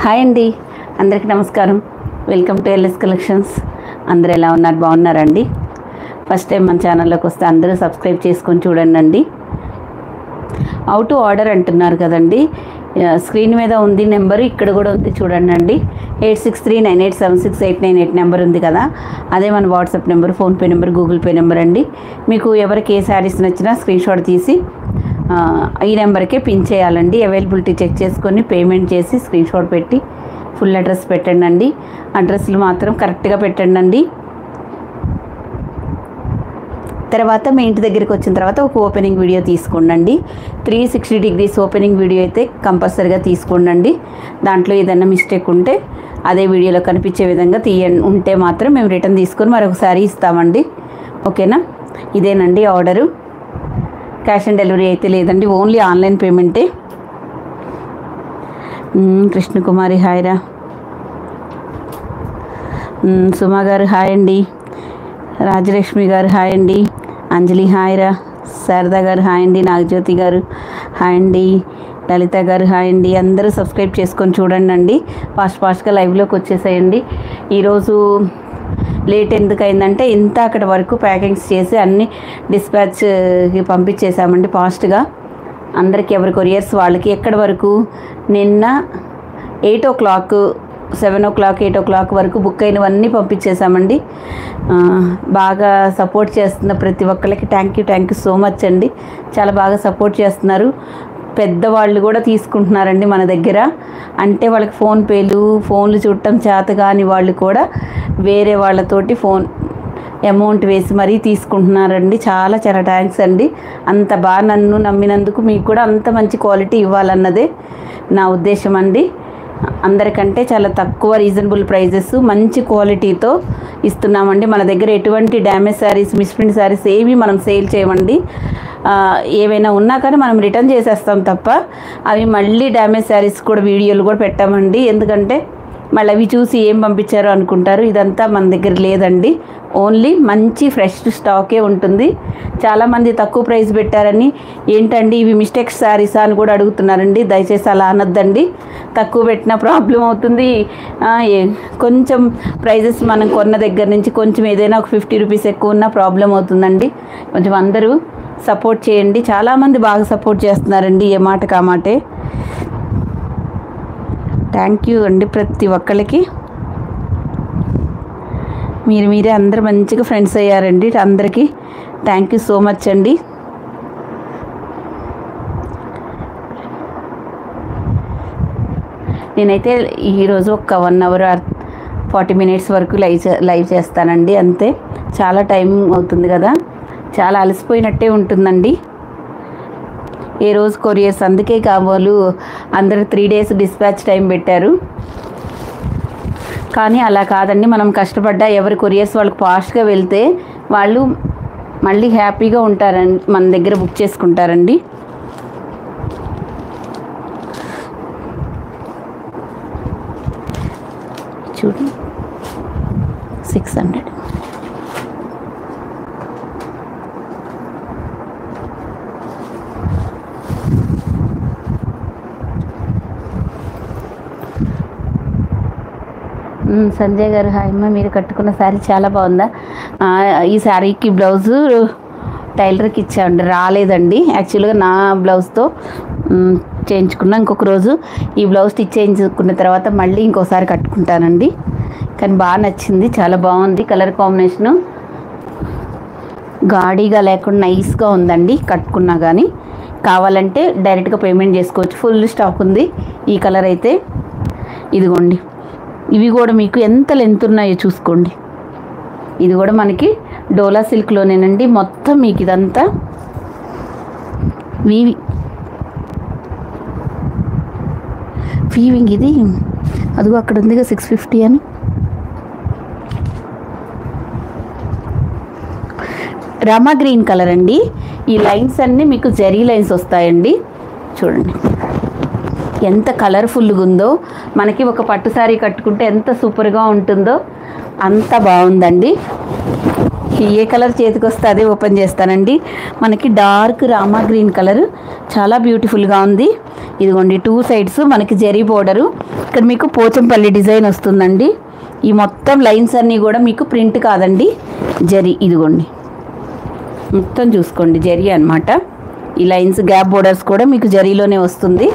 Hi అండి, అందరికీ నమస్కారం. Welcome to LS collections. అందరూ ఎలా ఉన్నారు? బాగున్నారండి? ఫస్ట్ టైం మన ఛానల్లోకి వస్తే అందరూ సబ్స్క్రైబ్ చేసుకొని చూడండి అండి. హౌ టు ఆర్డర్ అంటున్నారు కదండి, స్క్రీన్ మీద ఉంది నెంబరు, ఇక్కడ కూడా ఉంది చూడండి అండి. 8639876898 నెంబర్ ఉంది కదా, అదే మన WhatsApp number, PhonePe number, Google pay number అండి. మీకు ఎవరికి ఏ శారీస్ నచ్చినా స్క్రీన్ షాట్ తీసి ఈ నెంబర్కే పిన్ చేయాలండి. అవైలబిలిటీ చెక్ చేసుకొని పేమెంట్ చేసి స్క్రీన్ షాట్ పెట్టి ఫుల్ అడ్రస్ పెట్టండి అండి. అడ్రస్లు మాత్రం కరెక్ట్గా పెట్టండి అండి. తర్వాత మీ ఇంటి దగ్గరికి వచ్చిన తర్వాత ఒక ఓపెనింగ్ వీడియో తీసుకోండి. 360 degrees ఓపెనింగ్ వీడియో అయితే కంపల్సరీగా తీసుకోండి. దాంట్లో ఏదైనా మిస్టేక్ ఉంటే అదే వీడియోలో కనిపించే విధంగా ఉంటే మాత్రం మేము రిటర్న్ తీసుకొని మరొకసారి ఇస్తామండి. ఓకేనా? ఇదేనండి ఆర్డరు. క్యాష్ ఆన్ డెలివరీ అయితే లేదండి, ఓన్లీ ఆన్లైన్ పేమెంటే. కృష్ణకుమారి హాయ్రా. సుమా గారు హాయ్ అండి. రాజలక్ష్మి గారు హాయ్ అండి. అంజలి హాయ్రా. శారదా గారు హాయ్ అండి. నాగజ్యోతి గారు హాయ్ అండి. లలిత గారు హాయ్ అండి. అందరూ సబ్స్క్రైబ్ చేసుకొని చూడండి అండి. ఫాస్ట్గా లైవ్లోకి వచ్చేసేయండి. ఈరోజు లేట్ ఎందుకు అయిందంటే ఇంత అక్కడ వరకు ప్యాకింగ్స్ చేసి అన్నీ డిస్పాచ్కి పంపించేసామండి ఫాస్ట్గా. అందరికీ ఎవరి కొరియర్స్ వాళ్ళకి. ఎక్కడి వరకు నిన్న 8 o'clock 7 o'clock 8 o'clock వరకు బుక్ అయినవన్నీ పంపించేసామండి. బాగా సపోర్ట్ చేస్తున్న ప్రతి ఒక్కరికి థ్యాంక్ యూ సో మచ్ అండి. చాలా బాగా సపోర్ట్ చేస్తున్నారు. పెద్దవాళ్ళు కూడా తీసుకుంటున్నారండి మన దగ్గర. అంటే వాళ్ళకి ఫోన్లు చుట్టం చేత కాని వాళ్ళు కూడా వేరే వాళ్ళతోటి అమౌంట్ వేసి మరీ తీసుకుంటున్నారండి. చాలా థ్యాంక్స్ అండి. అంత బాగా నన్ను నమ్మినందుకు మీకు కూడా అంత మంచి క్వాలిటీ ఇవ్వాలన్నదే నా ఉద్దేశం అండి. అందరికంటే చాలా తక్కువ రీజనబుల్ ప్రైజెస్ మంచి క్వాలిటీతో ఇస్తున్నామండి. మన దగ్గర ఎటువంటి డ్యామేజ్ శారీస్, మిస్ప్రింట్ శారీస్ ఏవి మనం సేల్ చేయమండి. ఏవైనా ఉన్నా కానీ మనం రిటర్న్ చేసేస్తాం తప్ప అవి మళ్ళీ డ్యామేజ్ శారీస్ కూడా వీడియోలు కూడా పెట్టామండి. ఎందుకంటే మళ్ళీ అవి చూసి ఏం పంపించారో అనుకుంటారు. ఇదంతా మన దగ్గర లేదండి. ఓన్లీ మంచి ఫ్రెష్ స్టాకే ఉంటుంది. చాలామంది తక్కువ ప్రైస్ పెట్టారని ఏంటండి ఇవి మిస్టేక్స్ శారీసా అని కూడా అడుగుతున్నారండి. దయచేసి అలా అనొద్దండి. తక్కువ పెట్టిన ప్రాబ్లం అవుతుంది. కొంచెం ప్రైజెస్ మనం కొన్న దగ్గర నుంచి కొంచెం ఏదైనా ఒక 50 రూపీస్ ఎక్కువ ఉన్న ప్రాబ్లం అవుతుందండి. కొంచెం అందరూ సపోర్ట్ చేయండి. చాలామంది బాగా సపోర్ట్ చేస్తున్నారండి. ఏ మాటకు ఆ మాటే. థ్యాంక్ యూ అండి ప్రతి ఒక్కరికి. మీరే అందరూ మంచిగా ఫ్రెండ్స్ అయ్యారండి. అందరికీ థ్యాంక్ యూ సో మచ్ అండి. నేనైతే ఈరోజు ఒక 1 hour or 40 minutes వరకు లైవ్ చేస్తానండి. అంతే. చాలా టైం అవుతుంది కదా, చాలా అలసిపోయినట్టే ఉంటుందండి. ఏ రోజు కొరియర్స్ అందుకే కావాలి అందరూ 3 days డిస్పాచ్ టైం పెట్టారు. కానీ అలా కాదండి, మనం కష్టపడ్డా ఎవరి కొరియర్స్ వాళ్ళకి ఫాస్ట్గా వెళ్తే వాళ్ళు మళ్ళీ హ్యాపీగా ఉంటారండి, మన దగ్గర బుక్ చేసుకుంటారండి. చూడు 600. సంజయ్ గారు హాయ్ అమ్మ. మీరు కట్టుకున్న శారీ చాలా బాగుందా? ఈ శారీకి బ్లౌజు టైలర్కి ఇచ్చామండి, రాలేదండి. యాక్చువల్గా నా బ్లౌజ్తో చేయించుకున్నా. ఇంకొక రోజు ఈ బ్లౌజ్ స్టిచ్ చేయించుకున్న తర్వాత మళ్ళీ ఇంకోసారి కట్టుకుంటానండి. కానీ బాగా నచ్చింది, చాలా బాగుంది. కలర్ కాంబినేషను గాడీగా లేకుండా నైస్గా ఉందండి. కట్టుకున్నా కానీ కావాలంటే డైరెక్ట్గా పేమెంట్ చేసుకోవచ్చు. ఫుల్ స్టాక్ ఉంది ఈ కలర్ అయితే. ఇదిగోండి, ఇవి కూడా మీకు ఎంత లెంత్ ఉన్నాయో చూసుకోండి. ఇది కూడా మనకి డోలా సిల్క్లోనేనండి. మొత్తం మీకు ఇదంతా వీవింగ్. ఇది అదిగో అక్కడ ఉందిగా 650 అని. రామా గ్రీన్ కలర్ అండి. ఈ లైన్స్ అన్నీ మీకు జరీ లైన్స్ వస్తాయండి. చూడండి ఎంత కలర్ఫుల్గా ఉందో. మనకి ఒక పట్టు శారీ కట్టుకుంటే ఎంత సూపర్గా ఉంటుందో అంత బాగుందండి. ఏ కలర్ చేతికి వస్తే అదే ఓపెన్ చేస్తానండి. మనకి డార్క్ రామా గ్రీన్ కలర్ చాలా బ్యూటిఫుల్గా ఉంది. ఇదిగోండి 2 సైడ్స్ మనకి జరీ బోర్డరు. ఇక్కడ మీకు పోచంపల్లి డిజైన్ వస్తుందండి. ఈ మొత్తం లైన్స్ అన్నీ కూడా మీకు ప్రింట్ కాదండి, జరీ. ఇదిగోండి మొత్తం చూసుకోండి, జరీ అన్నమాట. ఈ లైన్స్ గ్యాప్ బోర్డర్స్ కూడా మీకు జరీలోనే వస్తుంది.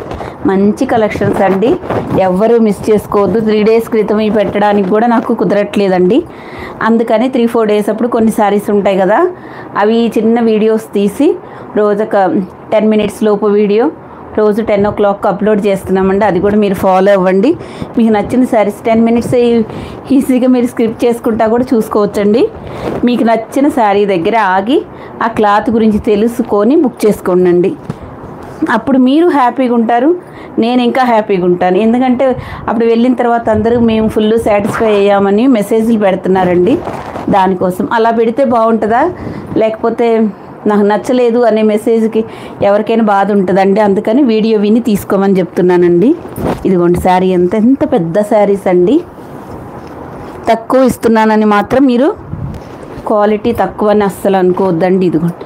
మంచి కలెక్షన్స్ అండి, ఎవ్వరూ మిస్ చేసుకోవద్దు. 3 డేస్ క్రితం ఇవి పెట్టడానికి కూడా నాకు కుదరట్లేదండి. అందుకని 3-4 డేస్ అప్పుడు కొన్ని శారీస్ ఉంటాయి కదా, అవి చిన్న వీడియోస్ తీసి రోజు ఒక 10 మినిట్స్ లోపు వీడియో రోజు 10 o'clock అప్లోడ్ చేస్తున్నామండి. అది కూడా మీరు ఫాలో అవ్వండి. మీకు నచ్చిన శారీస్ 10 మినిట్స్ ఈజీగా మీరు స్క్రిప్ట్ చేసుకుంటా కూడా చూసుకోవచ్చండి. మీకు నచ్చిన శారీ దగ్గర ఆగి ఆ క్లాత్ గురించి తెలుసుకొని బుక్ చేసుకోండి. అప్పుడు మీరు హ్యాపీగా ఉంటారు, నేను ఇంకా హ్యాపీగా ఉంటాను. ఎందుకంటే అప్పుడు వెళ్ళిన తర్వాత అందరూ మేము ఫుల్ సాటిస్ఫై అయ్యామని మెసేజ్లు పెడుతున్నారండి. దానికోసం అలా పెడితే బాగుంటుందా, లేకపోతే నాకు నచ్చలేదు అనే మెసేజ్కి ఎవరికైనా బాధ ఉంటుందండి. అందుకని వీడియో విని తీసుకోమని చెప్తున్నానండి. ఇదిగోండి శారీ ఎంత పెద్ద శారీస్ అండి. తక్కువ ఇస్తున్నానని మాత్రం మీరు క్వాలిటీ తక్కువ అని అస్సలు అనుకోవద్దండి. ఇదిగోండి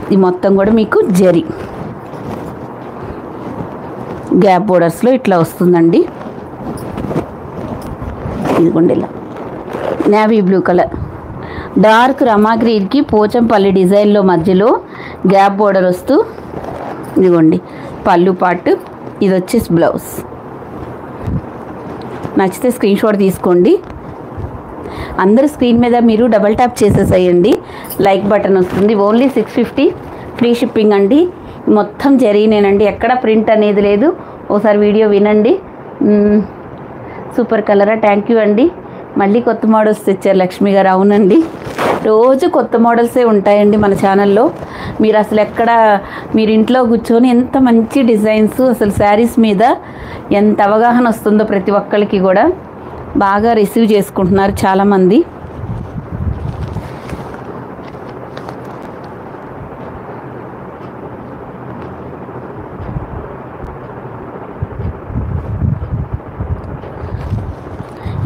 ఇది మొత్తం కూడా మీకు జరీ గ్యాప్ బోర్డర్స్లో ఇట్లా వస్తుందండి. ఇదిగోండి ఇలా నేవీ బ్లూ కలర్ డార్క్ రమా గ్రీన్కి పోచంపల్లి డిజైన్లో మధ్యలో గ్యాప్ బోర్డర్ వస్తూ, ఇదిగోండి పళ్ళు పాటు. ఇది వచ్చేసి బ్లౌజ్. నచ్చితే స్క్రీన్ షాట్ తీసుకోండి. అందరు స్క్రీన్ మీద మీరు డబల్ ట్యాప్ చేసేసేయండి, లైక్ బటన్ వస్తుంది. ఓన్లీ 650 ఫ్రీ షిప్పింగ్ అండి. మొత్తం జరీనేనండి, ఎక్కడ ప్రింట్ అనేది లేదు. ఓసారి వీడియో వినండి. సూపర్ కలరా, థ్యాంక్ యూ అండి. మళ్ళీ కొత్త మోడల్స్ తెచ్చారు లక్ష్మి గారు. అవునండి, రోజు కొత్త మోడల్సే ఉంటాయండి మన ఛానల్లో. మీరు అసలు ఎక్కడ మీరు ఇంట్లో కూర్చొని ఎంత మంచి డిజైన్స్, అసలు శారీస్ మీద ఎంత అవగాహన వస్తుందో ప్రతి ఒక్కరికి కూడా బాగా రిసీవ్ చేసుకుంటున్నారు చాలామంది.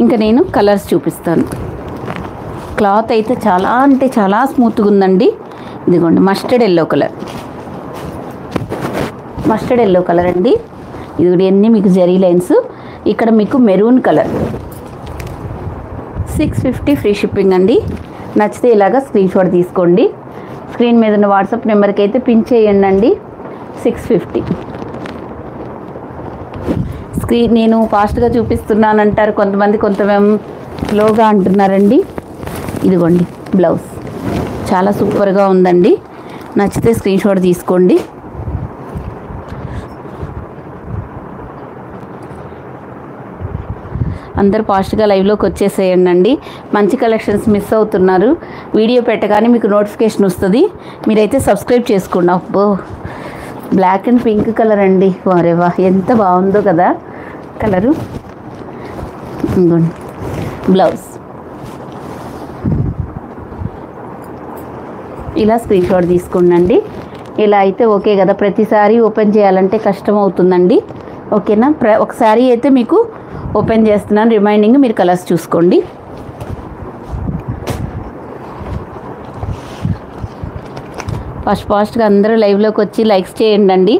ఇంకా నేను కలర్స్ చూపిస్తాను. క్లాత్ అయితే చాలా అంటే చాలా స్మూత్గా ఉందండి. ఇదిగోండి మస్టర్డ్ ఎల్లో కలర్ అండి. ఇది అన్నీ మీకు జరీ లైన్స్. ఇక్కడ మీకు మెరూన్ కలర్ 650 ఫ్రీ షిప్పింగ్ అండి. నచ్చితే ఇలాగా స్క్రీన్ షాట్ తీసుకోండి. స్క్రీన్ మీద ఉన్న వాట్సాప్ నెంబర్కి అయితే పిన్ చేయండి అండి. 650. నేను ఫాస్ట్గా చూపిస్తున్నానంటారు కొంతమంది, కొంతమంది స్లోగా అంటున్నారండి. ఇదిగోండి బ్లౌజ్ చాలా సూపర్గా ఉందండి. నచ్చితే స్క్రీన్ షాట్ తీసుకోండి. అందరు ఫాస్ట్గా లైవ్లోకి వచ్చేసేయండి అండి. మంచి కలెక్షన్స్ మిస్ అవుతున్నారు. వీడియో పెట్టగానే మీకు నోటిఫికేషన్ వస్తుంది, మీరైతే సబ్స్క్రైబ్ చేసుకోండి. అబ్బో బ్లాక్ అండ్ పింక్ కలర్ అండి, వారేవా ఎంత బాగుందో కదా కలరు. ఇంకోండి బ్లౌజ్ ఇలా స్క్రీన్ షాట్ తీసుకోండి. ఇలా అయితే ఓకే కదా. ప్రతిసారి ఓపెన్ చేయాలంటే కష్టం అవుతుందండి. ఓకేనా, ఒకసారి అయితే మీకు ఓపెన్ చేస్తున్నాను, రిమైండింగ్ మీరు కలర్స్ చూసుకోండి. ఫాస్ట్గా అందరూ లైవ్లోకి వచ్చి లైక్స్ చేయండి అండి.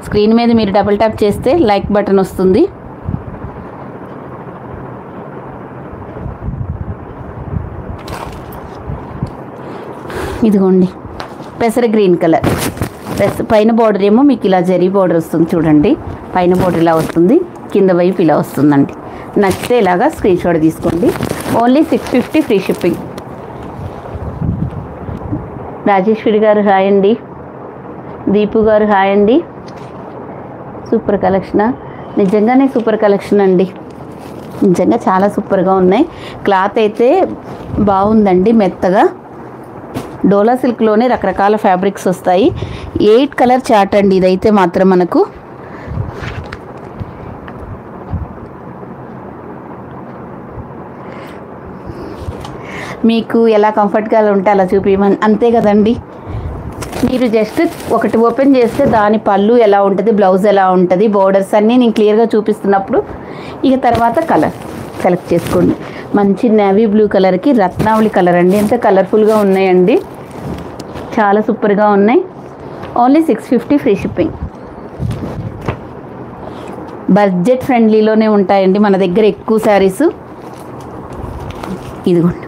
స్క్రీన్ మీద మీరు డబుల్ ట్యాప్ చేస్తే లైక్ బటన్ వస్తుంది. ఇదిగోండి పెసర గ్రీన్ కలర్. పైన బార్డర్ ఏమో మీకు ఇలా జరీ బార్డర్ వస్తుంది చూడండి. పైన బార్డర్ ఇలా వస్తుంది, కింద వైపు ఇలా వస్తుందండి. నచ్చితే ఇలాగా స్క్రీన్ షాట్ తీసుకోండి. Only 650 free shipping. రాజేశ్వరి గారు హాయ్ అండి. దీపు గారు హాయ్ అండి. సూపర్ కలెక్షనా, నిజంగానే సూపర్ కలెక్షన్ అండి. నిజంగా చాలా సూపర్గా ఉన్నాయి. క్లాత్ అయితే బాగుందండి, మెత్తగా. డోలా సిల్క్లోనే రకరకాల ఫ్యాబ్రిక్స్ వస్తాయి. 8 కలర్ చార్ట్ అండి ఇదైతే మాత్రం మనకు. మీకు ఎలా కంఫర్ట్గా ఉంటే అలా చూపించమని, అంతే కదండి. మీరు జస్ట్ ఒకటి ఓపెన్ చేస్తే దాని పళ్ళు ఎలా ఉంటుంది, బ్లౌజ్ ఎలా ఉంటుంది, బోర్డర్స్ అన్నీ నేను క్లియర్గా చూపిస్తున్నప్పుడు ఇక తర్వాత కలర్ సెలెక్ట్ చేసుకోండి. మంచి నేవీ బ్లూ కలర్కి రత్నావళి కలర్ అండి. ఎంత కలర్ఫుల్గా ఉన్నాయండి, చాలా సూపర్గా ఉన్నాయి. Only 650 free shipping. బడ్జెట్ ఫ్రెండ్లీలోనే ఉంటాయండి మన దగ్గర ఎక్కువ శారీస్. ఇదిగోండి,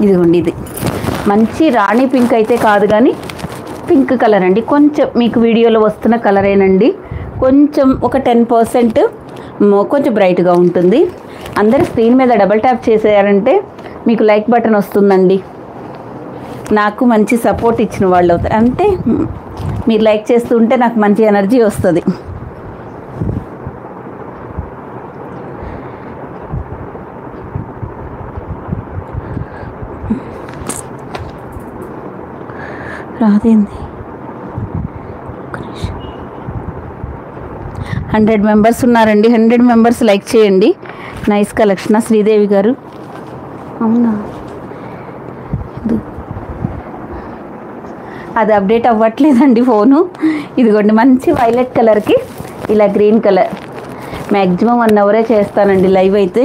ఇదిగోండి, ఇది మంచి రాణి పింక్ అయితే కాదు కానీ పింక్ కలర్ అండి. కొంచెం మీకు వీడియోలో వస్తున్న కలరేనండి, కొంచెం ఒక 10% కొంచెం బ్రైట్గా ఉంటుంది. అందరు స్క్రీన్ మీద డబల్ ట్యాప్ చేసేయారంటే మీకు లైక్ బటన్ వస్తుందండి. నాకు మంచి సపోర్ట్ ఇచ్చిన వాళ్ళు అవుతారు. అంటే మీరు లైక్ చేస్తూ ఉంటే నాకు మంచి ఎనర్జీ వస్తుంది. రాదేంది 100 మెంబర్స్ ఉన్నారండి. 100 మెంబర్స్ లైక్ చేయండి. Nice collection. శ్రీదేవి గారు, అవునా, అది అప్డేట్ అవ్వట్లేదండి ఫోను. ఇదిగోండి, మంచి వైలెట్ కలర్కి ఇలా గ్రీన్ కలర్. మ్యాక్సిమం 1 అవరే చేస్తానండి లైవ్ అయితే.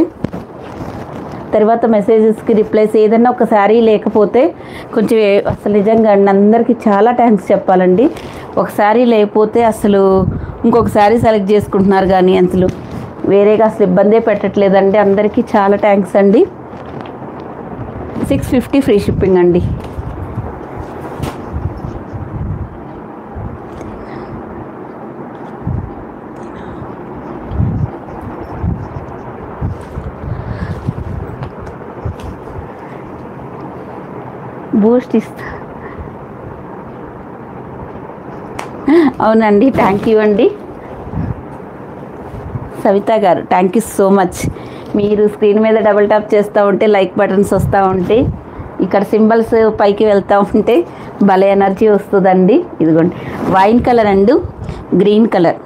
తర్వాత మెసేజెస్కి రిప్లైస్ ఏదైనా ఒక శారీ లేకపోతే కొంచెం అసలు నిజంగా అండి అందరికీ చాలా థ్యాంక్స్ చెప్పాలండి. ఒక శారీ లేకపోతే అసలు ఇంకొక శారీ సెలెక్ట్ చేసుకుంటున్నారు కానీ అసలు వేరేగా అసలు ఇబ్బందే పెట్టట్లేదండి. అందరికీ చాలా థ్యాంక్స్ అండి. 650 ఫ్రీ షిప్పింగ్ అండి. బూస్ట్ ఇస్తా. అవునండి, థ్యాంక్ యూ అండి. సవిత గారు, థ్యాంక్ యూ సో మచ్. మీరు స్క్రీన్ మీద డబుల్ ట్యాప్ చేస్తూ ఉంటే లైక్ బటన్స్ వస్తూ ఉంటే ఇక్కడ సింబల్స్ పైకి వెళ్తూ ఉంటే భలే ఎనర్జీ వస్తుందండి. ఇదిగోండి, wine colour and green colour,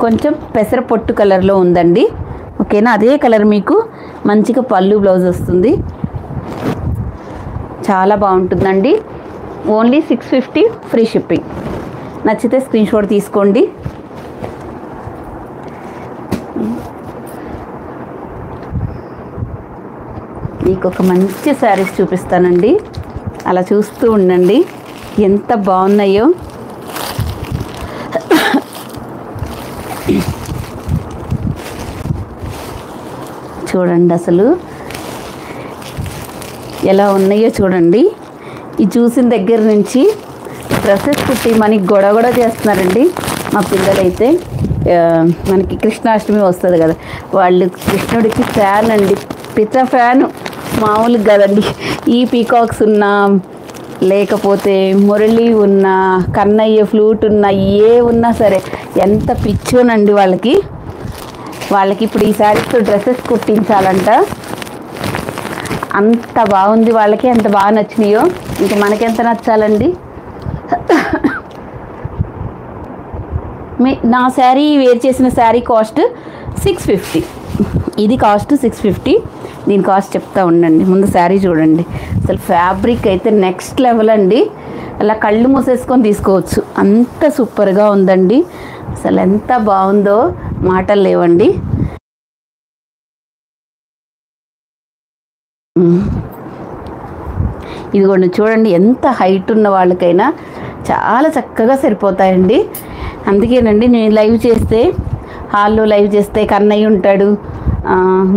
కొంచెం పెసర పొట్టు కలర్లో ఉందండి. ఓకేనా, అదే కలర్ మీకు మంచిగా పళ్ళు బ్లౌజ్ వస్తుంది. చాలా బాగుంటుందండి. Only 650 free shipping. నచ్చితే స్క్రీన్ షాట్ తీసుకోండి. మీకు ఒక మంచి శారీస్ చూపిస్తానండి, అలా చూస్తూ ఉండండి ఎంత బాగున్నాయో. చూడండి అసలు ఎలా ఉన్నాయో చూడండి. ఈ చూసిన దగ్గర నుంచి డ్రెస్సెస్ కుట్టి మనకి గొడవ చేస్తున్నారండి మా పిల్లలైతే. మనకి కృష్ణాష్టమి వస్తుంది కదా, వాళ్ళు కృష్ణుడికి ఫ్యాన్ అండి, పిత ఫ్యాను, మామూలుగా కదండి. ఈ పీకాక్స్ ఉన్నా లేకపోతే మురళి ఉన్నా కన్నయ్య ఫ్లూట్ ఉన్నా ఏ ఉన్నా సరే ఎంత పిచ్చోనండి వాళ్ళకి. ఇప్పుడు ఈ శారీస్తో డ్రెస్సెస్ కుట్టించాలంట. అంత బాగుంది వాళ్ళకి, ఎంత బాగా నచ్చినాయో. ఇంకా మనకెంత నచ్చాలండి. నా శారీ వేర్ చేసిన శారీ కాస్ట్ 650. ఇది కాస్ట్ 650. దీని కాస్ట్ చెప్తా ఉండండి. ముందు శారీ చూడండి, అసలు ఫ్యాబ్రిక్ అయితే నెక్స్ట్ లెవెల్ అండి. అలా కళ్ళు మూసేసుకొని తీసుకోవచ్చు, అంత సూపర్గా ఉందండి. అసలు ఎంత బాగుందో మాటలు లేవండి. ఇదిగోండి చూడండి, ఎంత హైట్ ఉన్న వాళ్ళకైనా చాలా చక్కగా సరిపోతాయండి. అందుకేనండి నేను లైవ్ చేస్తే, హాల్లో లైవ్ చేస్తే కన్నయ్య ఉంటాడు.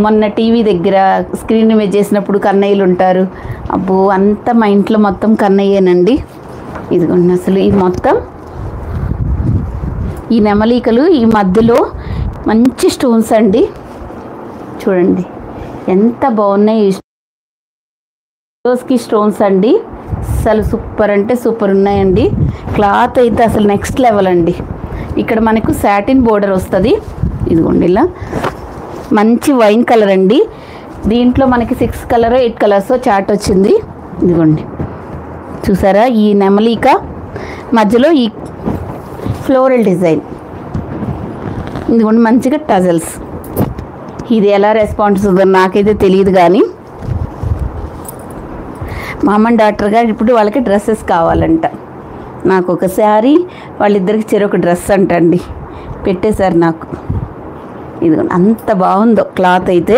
మొన్న టీవీ దగ్గర స్క్రీన్ మీద చేసినప్పుడు కన్నయ్యలు ఉంటారు. అబ్బో, అంతా మా ఇంట్లో మొత్తం కన్నయ్యేనండి. ఇదిగోండి అసలు ఈ మొత్తం ఈ నెమలికలు ఈ మధ్యలో మంచి స్టోన్స్ అండి. చూడండి ఎంత బాగున్నాయి. రోజుకి స్టోన్స్ అండి, అసలు సూపర్ అంటే సూపర్ ఉన్నాయండి. క్లాత్ అయితే అసలు నెక్స్ట్ లెవెల్ అండి. ఇక్కడ మనకు సాటిన్ బోర్డర్ వస్తుంది. ఇదిగోండి ఇలా మంచి వైన్ కలర్ అండి. దీంట్లో మనకి 6 కలర్ 8 కలర్స్ చార్ట్ వచ్చింది. ఇదిగోండి చూసారా, ఈ నెమలిక మధ్యలో ఈ ఫ్లోరల్ డిజైన్. ఇదిగోండి మంచిగా టజల్స్. ఇది ఎలా రెస్పాన్స్ ఉందో నాకైతే తెలియదు కానీ మా అమ్మ డాక్టర్ గారు ఇప్పుడు వాళ్ళకి డ్రెస్సెస్ కావాలంట. నాకు ఒక శారీ, వాళ్ళిద్దరికి చెరొక డ్రెస్ అంటండి పెట్టేశారు నాకు. ఇది అంత బాగుందో క్లాత్ అయితే.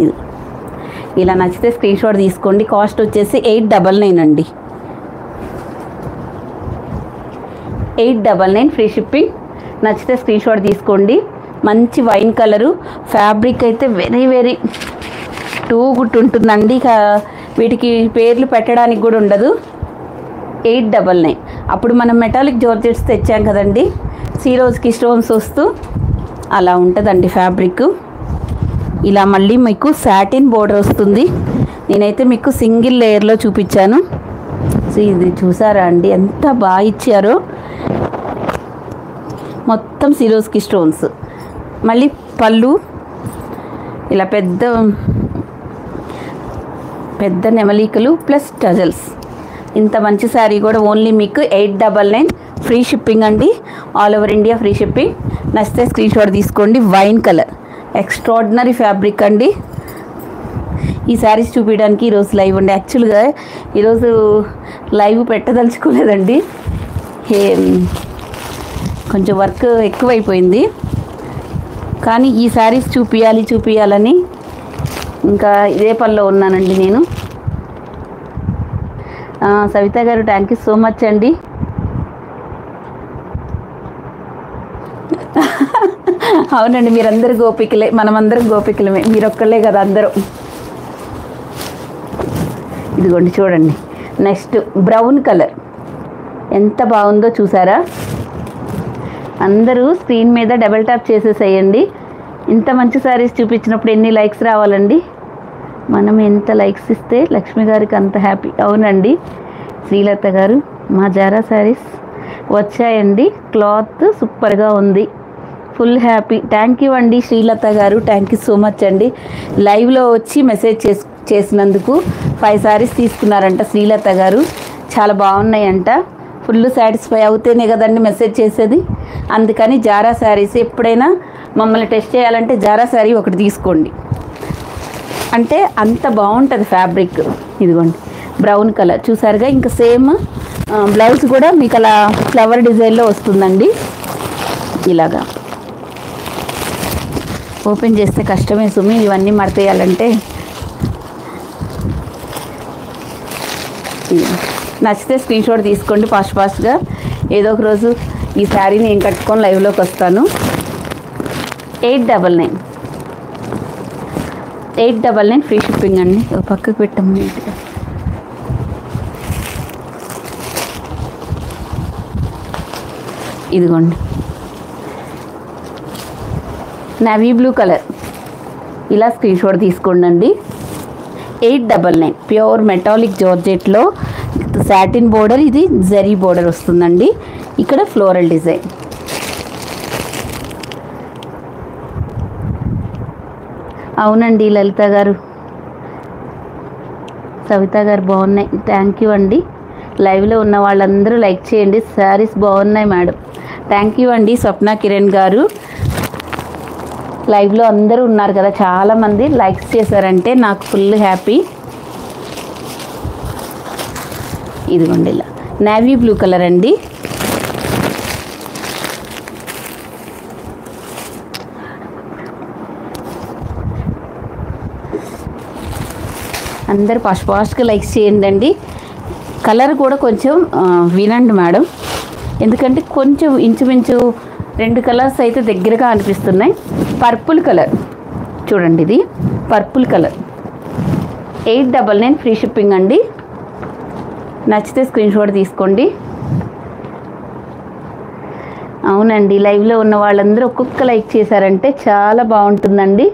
ఇది ఇలా నచ్చితే స్క్రీన్ షాట్ తీసుకోండి. కాస్ట్ వచ్చేసి 899 అండి. 899 ఫ్రీ షిప్పింగ్. నచ్చితే స్క్రీన్ షాట్ తీసుకోండి. మంచి వైన్ కలరు, ఫ్యాబ్రిక్ అయితే వెరీ వెరీ టూ గుడ్ ఉంటుందండి. వీటికి పేర్లు పెట్టడానికి కూడా ఉండదు. 899. అప్పుడు మనం మెటాలిక్ జార్జెట్స్ తెచ్చాం కదండి, సీరోజ్కి స్టోన్స్ వస్తూ అలా ఉంటుందండి ఫ్యాబ్రిక్. ఇలా మళ్ళీ మీకు సాటిన్ బోర్డర్ వస్తుంది. నేనైతే మీకు సింగిల్ లేయర్లో చూపించాను. సో ఇది చూసారా అండి ఎంత బాగా ఇచ్చారో. మొత్తం సీరోజ్కి స్టోన్స్. మళ్ళీ పళ్ళు ఇలా పెద్ద పెద్ద నెమలికలు ప్లస్ టజల్స్. ఇంత మంచి శారీ కూడా ఓన్లీ మీకు 899 ఫ్రీ షిప్పింగ్ అండి. All over India free shipping. నచ్చితే స్క్రీన్ షాట్ తీసుకోండి. వైన్ కలర్ ఎక్స్ట్రాడినరీ ఫ్యాబ్రిక్ అండి. ఈ శారీస్ చూపించడానికి ఈరోజు లైవ్ అండి. యాక్చువల్గా ఈరోజు లైవ్ పెట్టదలుచుకోలేదండి, కొంచెం వర్క్ ఎక్కువైపోయింది. కానీ ఈ శారీస్ చూపించాలని ఇంకా ఇదే పనిలో ఉన్నానండి నేను. సవిత గారు థ్యాంక్ యూ సో మచ్ అండి. అవునండి, మీరందరూ గోపికలే, మనమందరం గోపికలమే, మీరొక్కలే కదా అందరూ. ఇదిగోండి చూడండి. నెక్స్ట్ బ్రౌన్ కలర్ ఎంత బాగుందో చూసారా. అందరూ స్క్రీన్ మీద డబల్ ట్యాప్ చేసేసేయండి. ఇంత మంచి శారీస్ చూపించినప్పుడు ఎన్ని లైక్స్ రావాలండి. మనం ఎంత లైక్స్ ఇస్తే లక్ష్మి గారికి అంత హ్యాపీ. అవునండి శ్రీలత గారు, మా జారా శారీస్ వచ్చాయండి, క్లాత్ సూపర్గా ఉంది, ఫుల్ హ్యాపీ. థ్యాంక్ యూ అండి శ్రీలత గారు, థ్యాంక్ యూ సో మచ్ అండి. లైవ్లో వచ్చి మెసేజ్ చేసినందుకు 5 శారీస్ తీసుకున్నారంట శ్రీలత గారు. చాలా బాగున్నాయంట. ఫుల్ సాటిస్ఫై అవుతేనే కదండి మెసేజ్ చేసేది. అందుకని జారా శారీస్ ఎప్పుడైనా మమ్మల్ని టెస్ట్ చేయాలంటే జారా శారీ ఒకటి తీసుకోండి, అంటే అంత బాగుంటుంది ఫ్యాబ్రిక్. ఇదిగోండి బ్రౌన్ కలర్ చూసారుగా. ఇంకా సేమ్ బ్లౌజ్ కూడా మీకు అలా ఫ్లవర్ డిజైన్లో వస్తుందండి. ఇలాగా ఓపెన్ చేస్తే కష్టమే సుమి, ఇవన్నీ మడతేయాలంటే. నచ్చితే స్క్రీన్ షాట్ తీసుకోండి ఫాస్ట్గా. ఏదో ఒక రోజు ఈ శారీ నేను కట్టుకొని లైవ్లోకి వస్తాను. 899 ఫ్రీ షిప్పింగ్ అండి. పక్కకు పెట్టాము నీట్గా. ఇదిగోండి నేవీ బ్లూ కలర్. ఇలా స్క్రీన్ షాట్ తీసుకోండి. 899 ప్యూర్ మెటాలిక్ జార్జెట్లో సాటిన్ బోర్డర్, ఇది జరీ బోర్డర్ వస్తుందండి. ఇక్కడ ఫ్లోరల్ డిజైన్. అవునండి లలిత గారు, సవిత గారు బాగున్నాయి, థ్యాంక్ యూ అండి. లైవ్లో ఉన్న వాళ్ళందరూ లైక్ చేయండి. శారీస్ బాగున్నాయి మేడం, థ్యాంక్ యూ అండి. స్వప్న కిరణ్ గారు, లైవ్లో అందరూ ఉన్నారు కదా, చాలామంది లైక్స్ చేశారంటే నాకు ఫుల్ హ్యాపీ. ఇదిగోండి ఇలా నేవీ బ్లూ కలర్ అండి. అందరు ఫాస్ట్గా లైక్స్ చేయండి. కలర్ కూడా కొంచెం వినండి మేడం, ఎందుకంటే కొంచెం ఇంచుమించు 2 కలర్స్ అయితే దగ్గరగా అనిపిస్తున్నాయి. పర్పుల్ కలర్ చూడండి, ఇది పర్పుల్ కలర్. 899 ఫ్రీ షిప్పింగ్ అండి. నచ్చితే స్క్రీన్ షాట్ తీసుకోండి. అవునండి లైవ్లో ఉన్న వాళ్ళందరూ ఒక్కొక్క లైక్ చేశారంటే చాలా బాగుంటుందండి.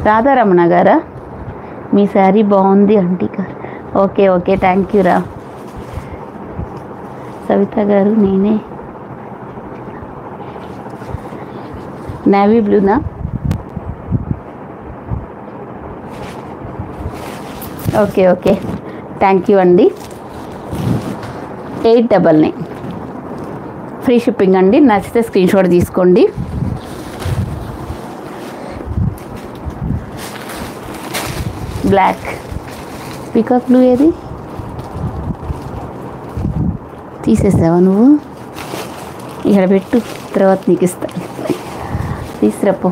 రాధారమణ గారా, మీ శారీ బాగుంది ఆంటీ గారు. ఓకే థ్యాంక్ యూ రా. సవిత గారు, నేనే నేవీ బ్లూనా? ఓకే థ్యాంక్ యూ అండి. 899 ఫ్రీ షిప్పింగ్ అండి. నచ్చితే స్క్రీన్ షాట్ తీసుకోండి. బ్లాక్. పీకాక్ బ్లూ ఏది తీసేసావా నువ్వు? ఇక్కడ పెట్టు, తర్వాత నీకు ఇస్తా. తీసుకురాపో.